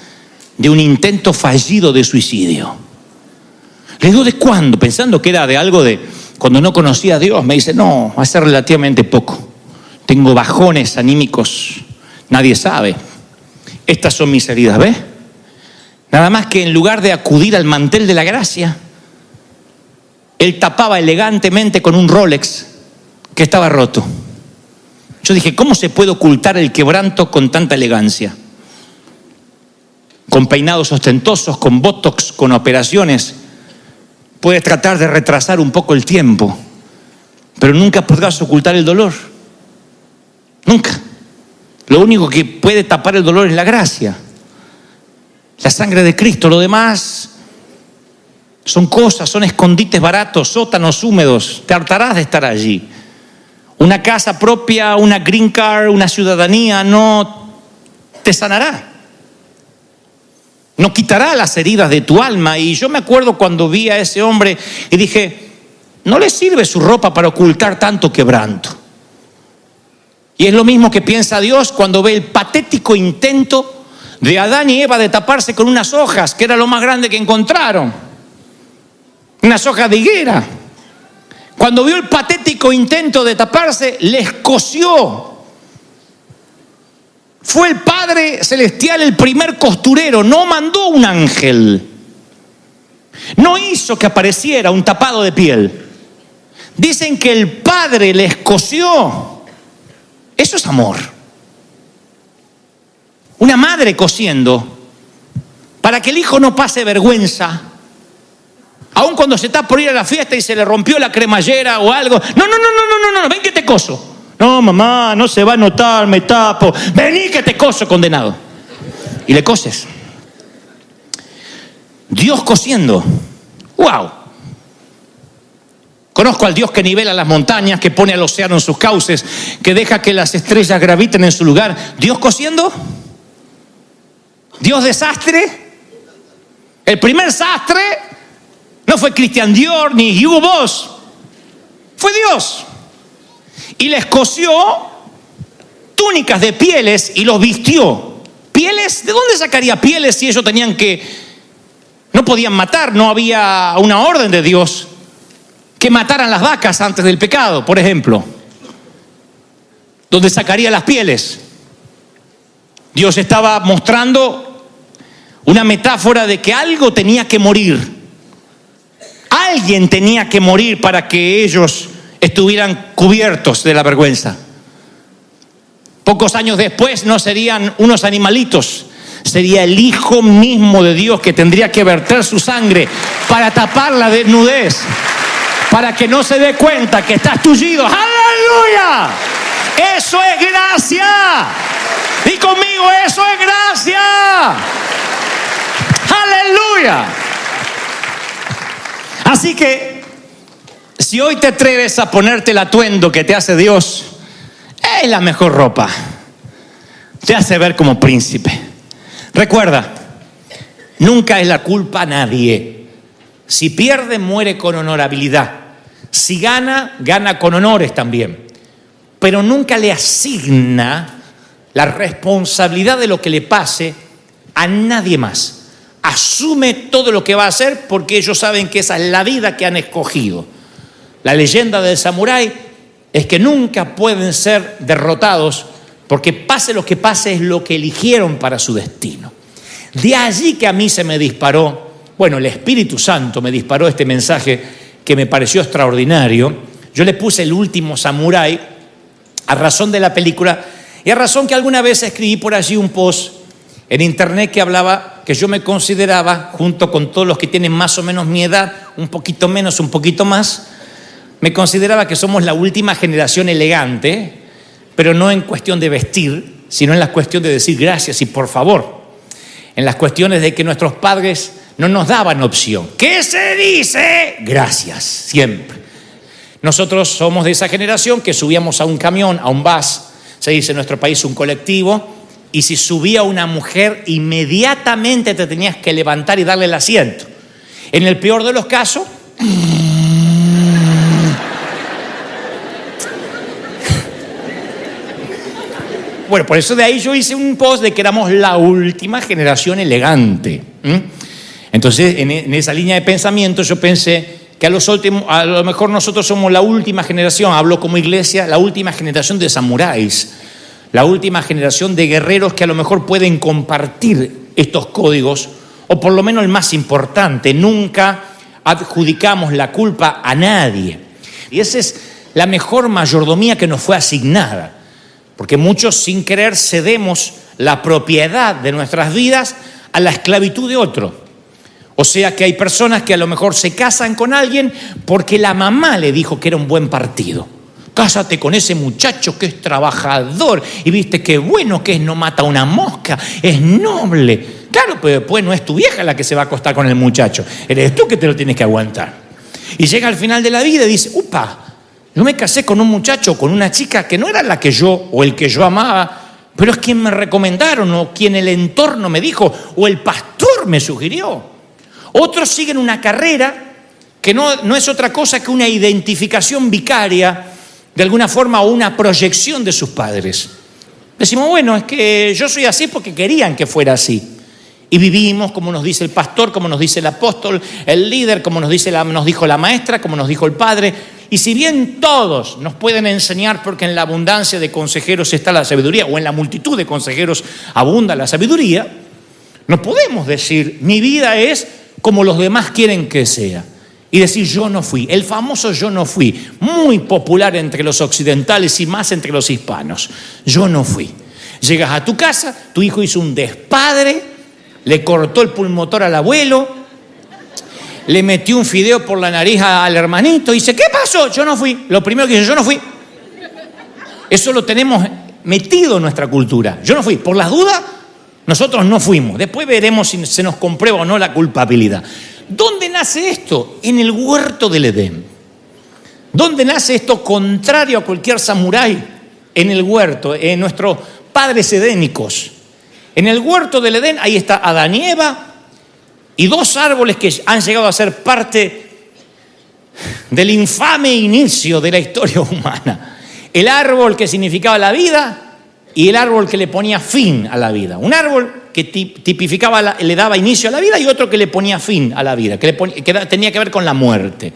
de un intento fallido de suicidio. Le digo, ¿de cuándo? Pensando que era de algo de cuando no conocía a Dios. Me dice, no, hace relativamente poco. Tengo bajones anímicos, nadie sabe. Estas son mis heridas, ¿ves? Nada más que en lugar de acudir al mantel de la gracia, él tapaba elegantemente con un Rolex que estaba roto. Yo Yo dije, ¿cómo se puede ocultar el quebranto con tanta elegancia? Con peinados ostentosos, con botox, con operaciones. Puedes tratar de retrasar un poco el tiempo, pero nunca podrás ocultar el dolor. Nunca. Lo único que puede tapar el dolor es la gracia, la sangre de Cristo. Lo demás son cosas, son escondites baratos, sótanos húmedos. Te hartarás de estar allí. Una casa propia, una green card, una ciudadanía no te sanará. No quitará las heridas de tu alma. Y yo me acuerdo cuando vi a ese hombre y dije, no le sirve su ropa para ocultar tanto quebranto. Y es lo mismo que piensa Dios cuando ve el patético intento de Adán y Eva de taparse con unas hojas, que era lo más grande que encontraron. Unas hojas de higuera. Cuando vio el patético intento de taparse, les cosió. Fue el Padre Celestial el primer costurero, no mandó un ángel. No hizo que apareciera un tapado de piel. Dicen que el Padre les cosió. Eso es amor. Una madre cosiendo para que el hijo no pase vergüenza, aun cuando se está por ir a la fiesta y se le rompió la cremallera o algo. No, ven que te coso. No, mamá, no se va a notar, me tapo. Vení que te coso, condenado. Y le coses. Dios cosiendo. ¡Wow! Conozco al Dios que nivela las montañas, que pone al océano en sus cauces, que deja que las estrellas graviten en su lugar. ¿Dios cosiendo? ¿Dios desastre? El primer sastre no fue Christian Dior ni Hugo Boss. Fue Dios. Y les cosió túnicas de pieles y los vistió. ¿Pieles? ¿De dónde sacaría pieles si ellos tenían que... no podían matar? No había una orden de Dios que mataran las vacas antes del pecado, por ejemplo. ¿Dónde sacaría las pieles? Dios estaba mostrando una metáfora de que algo tenía que morir. Alguien tenía que morir para que ellos estuvieran cubiertos de la vergüenza. Pocos años después no serían unos animalitos, sería el Hijo mismo de Dios que tendría que verter su sangre para tapar la desnudez, para que no se dé cuenta que estás tullido. ¡Aleluya! Eso es gracia. Y conmigo, eso es gracia. ¡Aleluya! Así que si hoy te atreves a ponerte el atuendo que te hace Dios, es la mejor ropa. Te hace ver como príncipe. Recuerda, nunca es la culpa a nadie. Si pierde, muere con honorabilidad. Si gana, gana con honores también. Pero nunca le asigna la responsabilidad de lo que le pase a nadie más. Asume todo lo que va a hacer porque ellos saben que esa es la vida que han escogido. La leyenda del samurái es que nunca pueden ser derrotados porque pase lo que pase es lo que eligieron para su destino. De allí que a mí se me disparó, bueno, el Espíritu Santo me disparó este mensaje que me pareció extraordinario. Yo le puse El último samurái a razón de la película y a razón que alguna vez escribí por allí un post en internet que hablaba que yo me consideraba, junto con todos los que tienen más o menos mi edad, un poquito menos, un poquito más, me consideraba que somos la última generación elegante, pero no en cuestión de vestir, sino en la cuestión de decir gracias y por favor. En las cuestiones de que nuestros padres no nos daban opción. ¿Qué se dice? Gracias, siempre. Nosotros somos de esa generación que subíamos a un camión, a un bus, se dice en nuestro país un colectivo, y si subía una mujer, inmediatamente te tenías que levantar y darle el asiento. En el peor de los casos, bueno, por eso de ahí yo hice un post de que éramos la última generación elegante. Entonces, en esa línea de pensamiento yo pensé que a lo mejor nosotros somos la última generación, hablo como iglesia, la última generación de samuráis, la última generación de guerreros que a lo mejor pueden compartir estos códigos, o por lo menos el más importante, nunca adjudicamos la culpa a nadie. Y esa es la mejor mayordomía que nos fue asignada. Porque muchos sin querer cedemos la propiedad de nuestras vidas a la esclavitud de otro. O sea que hay personas que a lo mejor se casan con alguien porque la mamá le dijo que era un buen partido. Cásate con ese muchacho que es trabajador y viste qué bueno que es, no mata una mosca, es noble. Claro, pero después no es tu vieja la que se va a acostar con el muchacho, eres tú que te lo tienes que aguantar. Y llega al final de la vida y dice, upa, yo me casé con un muchacho, con una chica que no era la que yo o el que yo amaba, pero es quien me recomendaron o quien el entorno me dijo o el pastor me sugirió. Otros siguen una carrera que no es otra cosa que una identificación vicaria, de alguna forma, o una proyección de sus padres. Decimos, bueno, es que yo soy así porque querían que fuera así. Y vivimos como nos dice el pastor, como nos dice el apóstol, el líder, como nos dijo la maestra, como nos dijo el padre. Y si bien todos nos pueden enseñar, porque en la abundancia de consejeros está la sabiduría, o en la multitud de consejeros abunda la sabiduría, no podemos decir, mi vida es como los demás quieren que sea. Y decir, yo no fui. El famoso yo no fui, muy popular entre los occidentales y más entre los hispanos. Yo no fui. Llegas a tu casa, tu hijo hizo un despadre, le cortó el pulmotor al abuelo, le metió un fideo por la nariz al hermanito y dice, ¿qué pasó? Yo no fui. Lo primero que dice, yo no fui. Eso lo tenemos metido en nuestra cultura. Yo no fui. Por las dudas, nosotros no fuimos. Después veremos si se nos comprueba o no la culpabilidad. ¿Dónde nace esto? En el huerto del Edén. ¿Dónde nace esto contrario a cualquier samurái? En el huerto, en nuestros padres edénicos. En el huerto del Edén, ahí está Adán y Eva, y dos árboles que han llegado a ser parte del infame inicio de la historia humana. El árbol que significaba la vida y el árbol que le ponía fin a la vida. Un árbol que tipificaba, le daba inicio a la vida, y otro que le ponía fin a la vida, que tenía que ver con la muerte.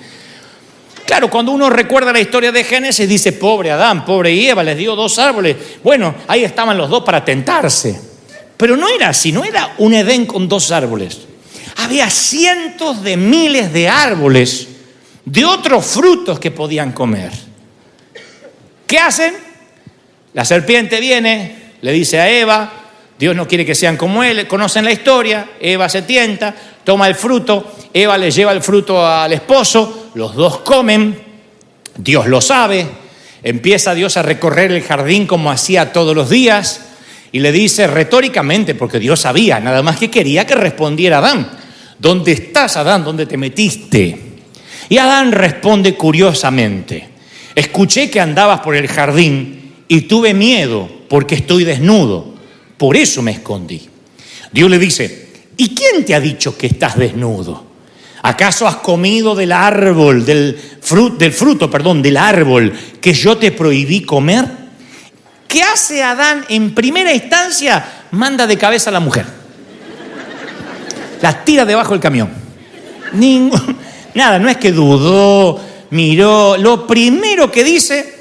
Claro, cuando uno recuerda la historia de Génesis, dice, pobre Adán, pobre Eva, les dio dos árboles. Bueno, ahí estaban los dos para tentarse. Pero no era así, no era un Edén con dos árboles. Había cientos de miles de árboles de otros frutos que podían comer. ¿Qué hacen? La serpiente viene, le dice a Eva, Dios no quiere que sean como él, conocen la historia, Eva se tienta, toma el fruto, Eva le lleva el fruto al esposo, los dos comen, Dios lo sabe, empieza Dios a recorrer el jardín como hacía todos los días y le dice retóricamente, porque Dios sabía, nada más que quería que respondiera Adán, ¿dónde estás, Adán? ¿Dónde te metiste? Y Adán responde curiosamente, escuché que andabas por el jardín y tuve miedo porque estoy desnudo. Por eso me escondí. Dios le dice, ¿y quién te ha dicho que estás desnudo? ¿Acaso has comido del árbol, del fruto, del árbol que yo te prohibí comer? ¿Qué hace Adán en primera instancia? Manda de cabeza a la mujer. La tira debajo del camión. Nada, no es que dudó, miró. Lo primero que dice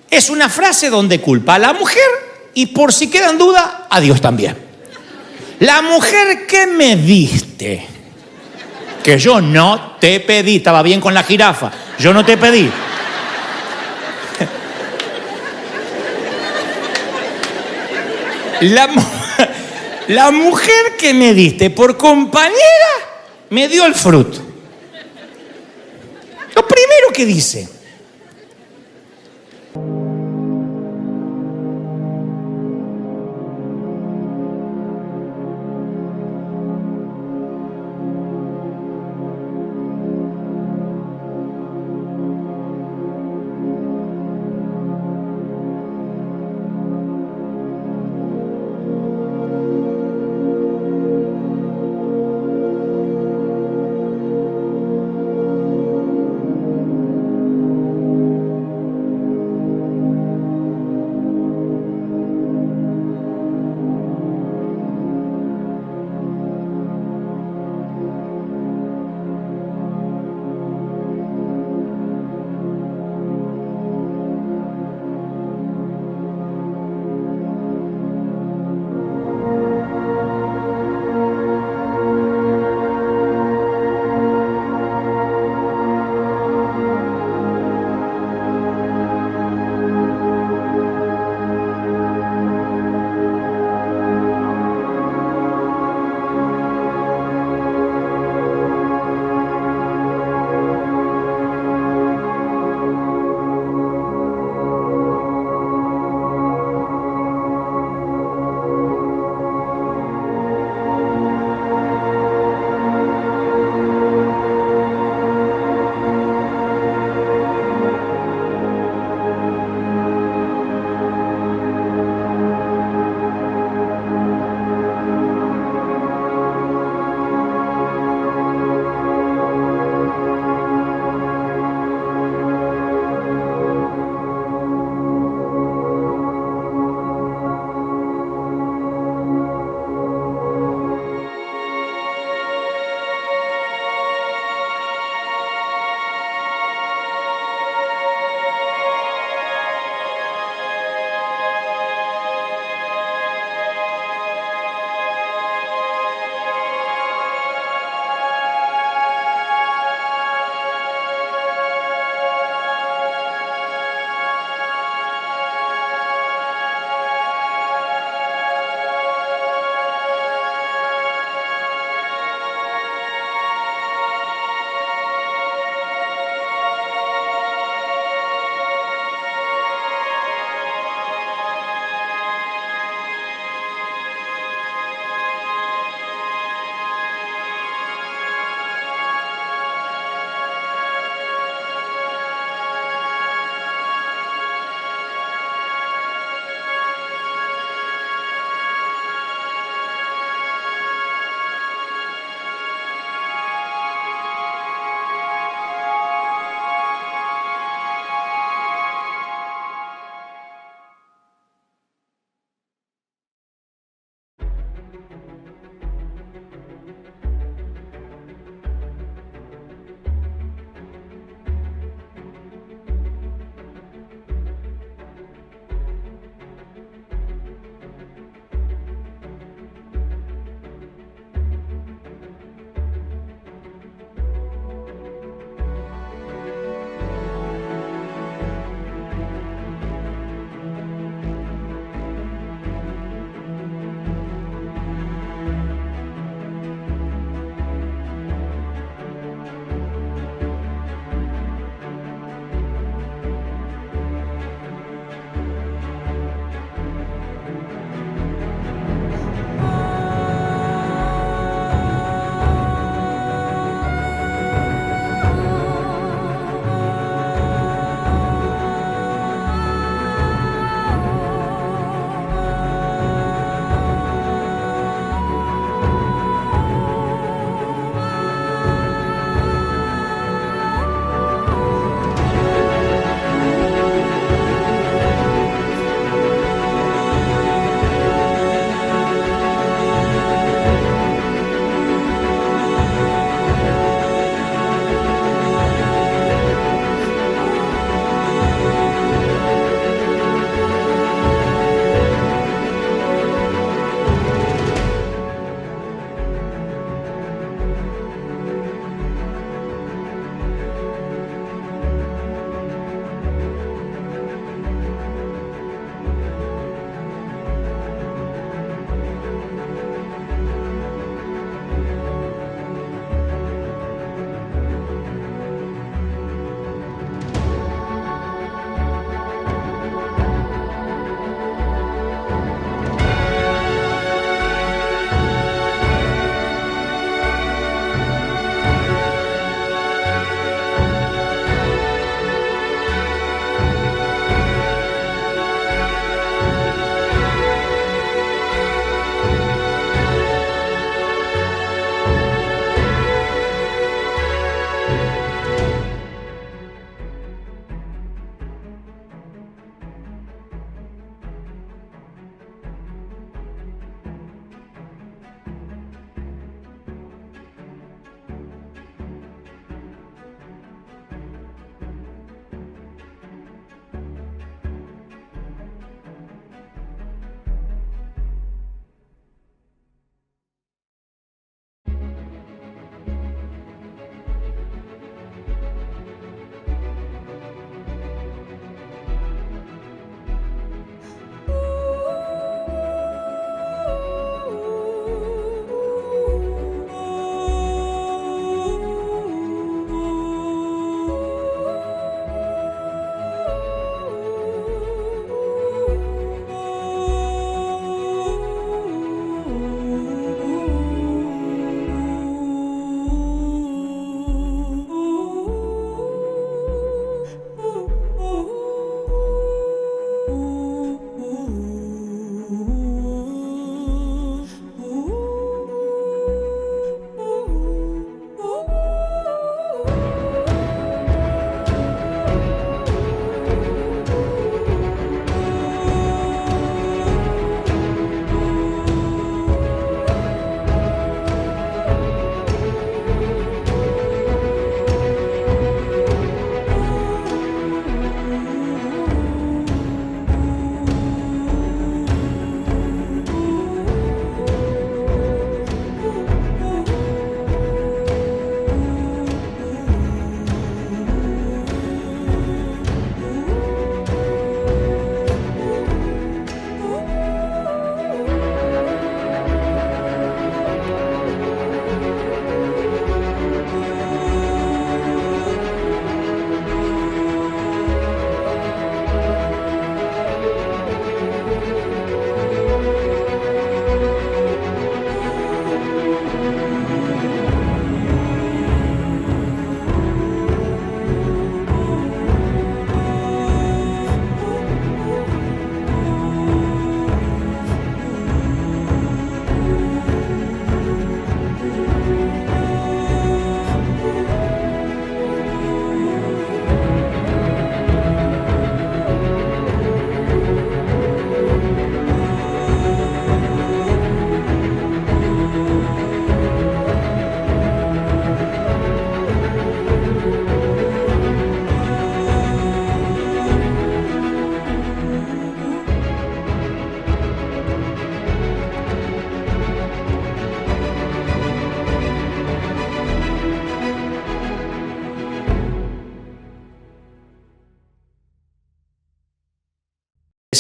es una frase donde culpa a la mujer y, por si queda en duda, a Dios también. La mujer que me diste, que yo no te pedí, estaba bien con la jirafa, yo no te pedí. La mujer que me diste por compañera me dio el fruto. Lo primero que dice.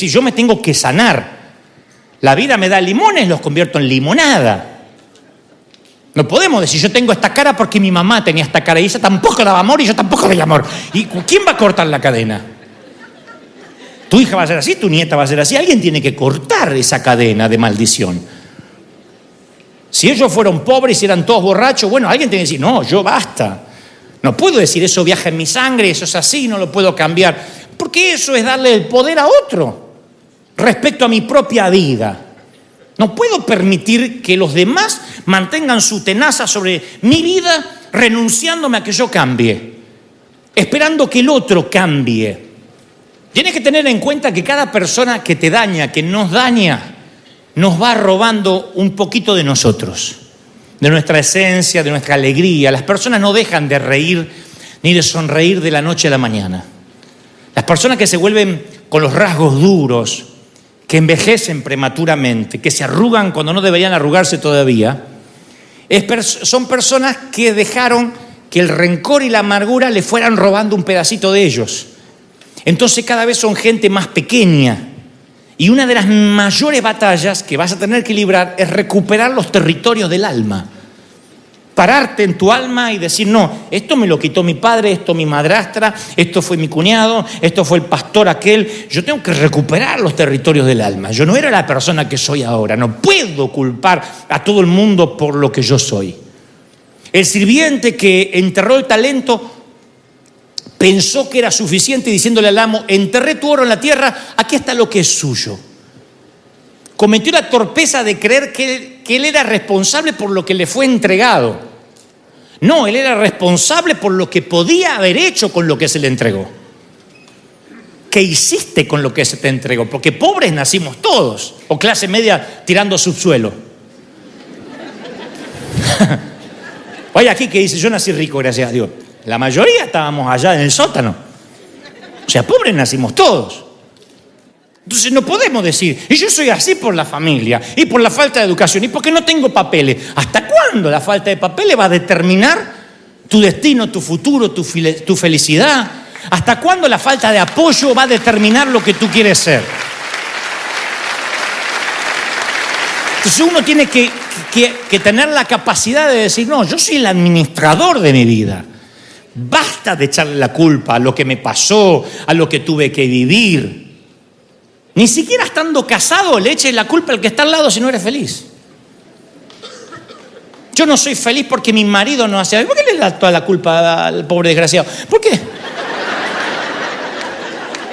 decir, yo me tengo que sanar. La vida me da limones, los convierto en limonada. No podemos decir, yo tengo esta cara porque mi mamá tenía esta cara y ella tampoco daba amor y yo tampoco doy amor. ¿Y quién va a cortar la cadena? Tu hija va a ser así, tu nieta va a ser así. Alguien tiene que cortar esa cadena de maldición. Si ellos fueron pobres y eran todos borrachos, bueno, alguien tiene que decir, no, yo basta. No puedo decir, eso viaja en mi sangre, eso es así, no lo puedo cambiar. Porque eso es darle el poder a otro respecto a mi propia vida. No puedo permitir que los demás mantengan su tenaza sobre mi vida, renunciándome a que yo cambie, esperando que el otro cambie. Tienes que tener en cuenta que cada persona que te daña, que nos daña, nos va robando un poquito de nosotros, de nuestra esencia, de nuestra alegría. Las personas no dejan de reír ni de sonreír de la noche a la mañana. Las personas que se vuelven con los rasgos duros, que envejecen prematuramente, que se arrugan cuando no deberían arrugarse todavía, son personas que dejaron que el rencor y la amargura le fueran robando un pedacito de ellos. Entonces cada vez son gente más pequeña. Y una de las mayores batallas que vas a tener que librar es recuperar los territorios del alma. Pararte en tu alma y decir, no, esto me lo quitó mi padre, esto mi madrastra, esto fue mi cuñado, esto fue el pastor aquel. Yo tengo que recuperar los territorios del alma. Yo no era la persona que soy ahora. No puedo culpar a todo el mundo por lo que yo soy. El sirviente que enterró el talento pensó que era suficiente diciéndole al amo, enterré tu oro en la tierra, aquí está lo que es suyo. Cometió la torpeza de creer que él era responsable por lo que le fue entregado. No, él era responsable por lo que podía haber hecho con lo que se le entregó. ¿Qué hiciste con lo que se te entregó? Porque pobres nacimos todos, o clase media tirando subsuelo. Oye, aquí que dice, yo nací rico, gracias a Dios. La mayoría estábamos allá en el sótano. O sea, pobres nacimos todos. Entonces no podemos decir, y yo soy así por la familia, y por la falta de educación, y porque no tengo papeles. ¿Hasta cuándo la falta de papeles va a determinar tu destino, tu futuro, tu felicidad? ¿Hasta cuándo la falta de apoyo va a determinar lo que tú quieres ser? Entonces uno tiene que tener la capacidad de decir, no, yo soy el administrador de mi vida. Basta de echarle la culpa a lo que me pasó, a lo que tuve que vivir. Ni siquiera estando casado le eches la culpa al que está al lado si no eres feliz. Yo no soy feliz porque mi marido no hace. ¿Por qué le da toda la culpa al pobre desgraciado? ¿Por qué?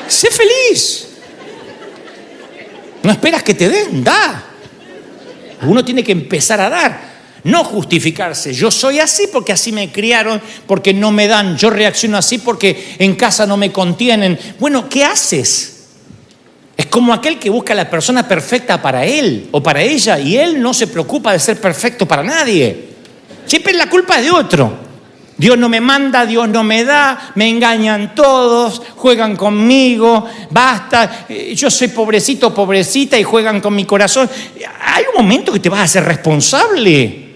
Sé feliz. No esperas que te den, da. Uno tiene que empezar a dar. No justificarse, yo soy así porque así me criaron, porque no me dan, yo reacciono así porque en casa no me contienen. Bueno, ¿qué haces? Es como aquel que busca la persona perfecta para él o para ella y él no se preocupa de ser perfecto para nadie. Siempre la culpa es de otro. Dios no me manda, Dios no me da, me engañan todos, juegan conmigo, basta, yo soy pobrecito, pobrecita y juegan con mi corazón. Hay un momento que te vas a hacer responsable.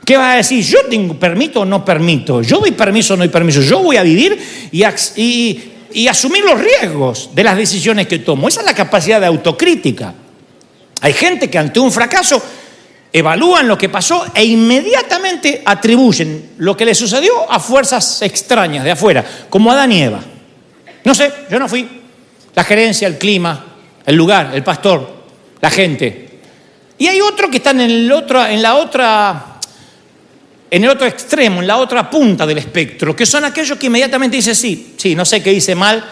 ¿Qué vas a decir? Yo tengo permito o no permito, yo doy permiso o no doy permiso, yo voy a vivir y asumir los riesgos de las decisiones que tomo. Esa es la capacidad de autocrítica. Hay gente que ante un fracaso evalúan lo que pasó e inmediatamente atribuyen lo que le sucedió a fuerzas extrañas de afuera, como Adán y Eva. No sé, yo no fui. La gerencia, el clima, el lugar, el pastor, la gente. Y hay otros que están en el otro extremo, en la otra punta del espectro, que son aquellos que inmediatamente dicen, sí, no sé qué hice mal,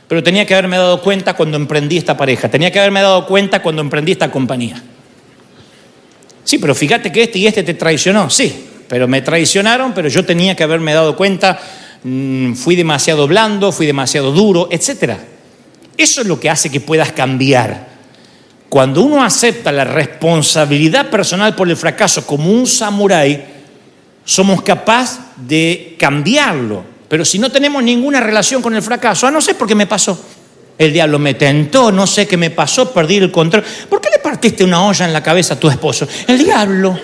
pero tenía que haberme dado cuenta cuando emprendí esta pareja, tenía que haberme dado cuenta cuando emprendí esta compañía. Sí, pero fíjate que este y este te traicionó. Sí, pero me traicionaron, pero yo tenía que haberme dado cuenta, fui demasiado blando, fui demasiado duro, etc. Eso es lo que hace que puedas cambiar. Cuando uno acepta la responsabilidad personal por el fracaso como un samurái, somos capaces de cambiarlo. Pero si no tenemos ninguna relación con el fracaso, no sé por qué me pasó. El diablo me tentó, no sé qué me pasó, perdí el control. ¿Por qué le partiste una olla en la cabeza a tu esposo? El diablo.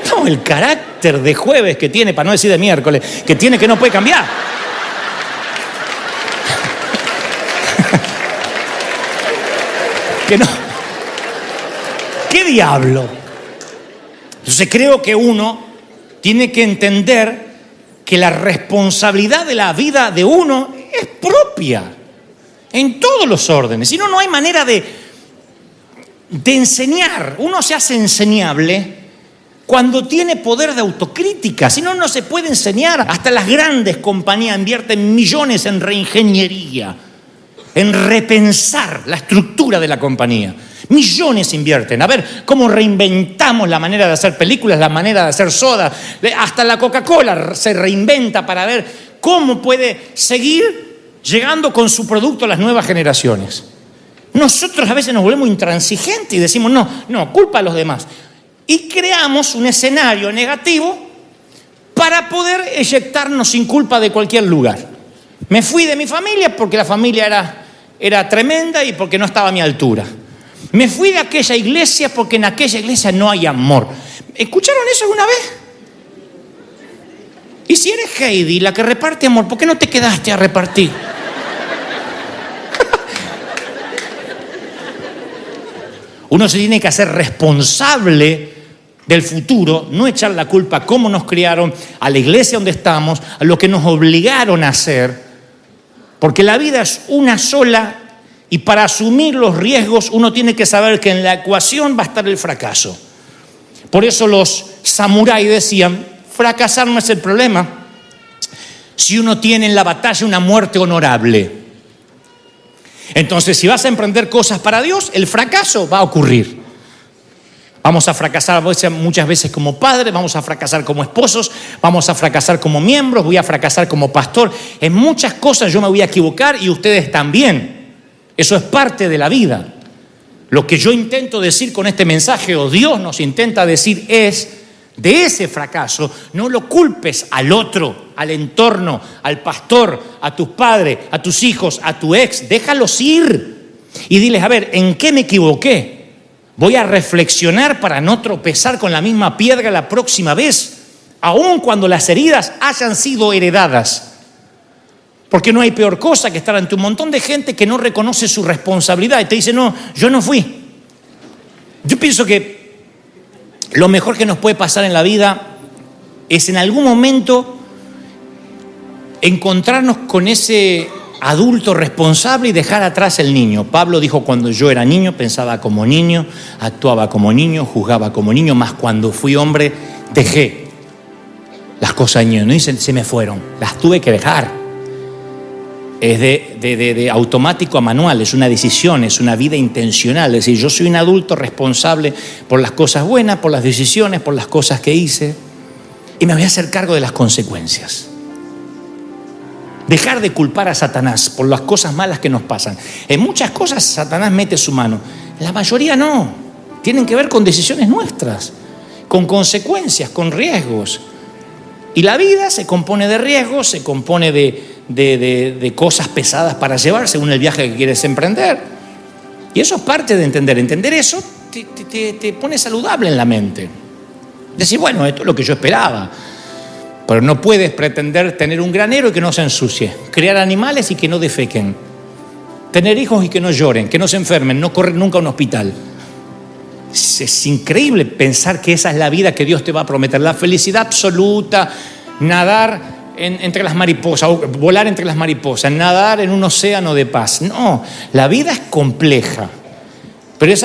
No, el carácter de jueves que tiene, para no decir de miércoles, que tiene que no puede cambiar. Que no. ¿Qué diablo? Entonces creo que uno tiene que entender que la responsabilidad de la vida de uno es propia, en todos los órdenes. Si no, no hay manera de enseñar. Uno se hace enseñable cuando tiene poder de autocrítica. Si no, no se puede enseñar. Hasta las grandes compañías invierten millones en reingeniería, en repensar la estructura de la compañía. Millones invierten. A ver cómo reinventamos la manera de hacer películas, la manera de hacer soda. Hasta la Coca-Cola se reinventa para ver cómo puede seguir llegando con su producto a las nuevas generaciones. Nosotros a veces nos volvemos intransigentes y decimos, no, culpa a los demás. Y creamos un escenario negativo para poder eyectarnos sin culpa de cualquier lugar. Me fui de mi familia porque la familia era tremenda y porque no estaba a mi altura. Me fui de aquella iglesia porque en aquella iglesia no hay amor. ¿Escucharon eso alguna vez? Y si eres Heidi, la que reparte amor, ¿por qué no te quedaste a repartir? Uno se tiene que hacer responsable del futuro, no echar la culpa a cómo nos criaron, a la iglesia donde estamos, a lo que nos obligaron a hacer, porque la vida es una sola y para asumir los riesgos uno tiene que saber que en la ecuación va a estar el fracaso. Por eso los samuráis decían, fracasar no es el problema si uno tiene en la batalla una muerte honorable. Entonces, si vas a emprender cosas para Dios, el fracaso va a ocurrir. Vamos a fracasar muchas veces como padres, vamos a fracasar como esposos, vamos a fracasar como miembros, voy a fracasar como pastor. En muchas cosas yo me voy a equivocar y ustedes también. Eso es parte de la vida. Lo que yo intento decir con este mensaje, o Dios nos intenta decir, es de ese fracaso, no lo culpes al otro, al entorno, al pastor, a tus padres, a tus hijos, a tu ex. Déjalos ir y diles, a ver, ¿en qué me equivoqué? Voy a reflexionar para no tropezar con la misma piedra la próxima vez, aun cuando las heridas hayan sido heredadas. Porque no hay peor cosa que estar ante un montón de gente que no reconoce su responsabilidad y te dice, no, yo no fui. Yo pienso que lo mejor que nos puede pasar en la vida es en algún momento encontrarnos con ese adulto responsable y dejar atrás el niño. Pablo dijo, cuando yo era niño pensaba como niño, actuaba como niño, juzgaba como niño, mas cuando fui hombre dejé las cosas de niño. No dicen, se me fueron, las tuve que dejar. Es de automático a manual, es una decisión, es una vida intencional. Es decir, yo soy un adulto responsable por las cosas buenas, por las decisiones, por las cosas que hice, y me voy a hacer cargo de las consecuencias. Dejar de culpar a Satanás por las cosas malas que nos pasan. En muchas cosas Satanás mete su mano, la mayoría no. Tienen que ver con decisiones nuestras, con consecuencias, con riesgos. Y la vida se compone de riesgos, se compone de cosas pesadas para llevar según el viaje que quieres emprender. Y eso es parte de entender. Entender eso te pone saludable en la mente. Decir, bueno, esto es lo que yo esperaba. Pero no puedes pretender tener un granero y que no se ensucie. Criar animales y que no defequen. Tener hijos y que no lloren, que no se enfermen, no correr nunca a un hospital. Es increíble pensar que esa es la vida que Dios te va a prometer. La felicidad absoluta, nadar entre las mariposas, volar entre las mariposas, nadar en un océano de paz. No, la vida es compleja. Pero esa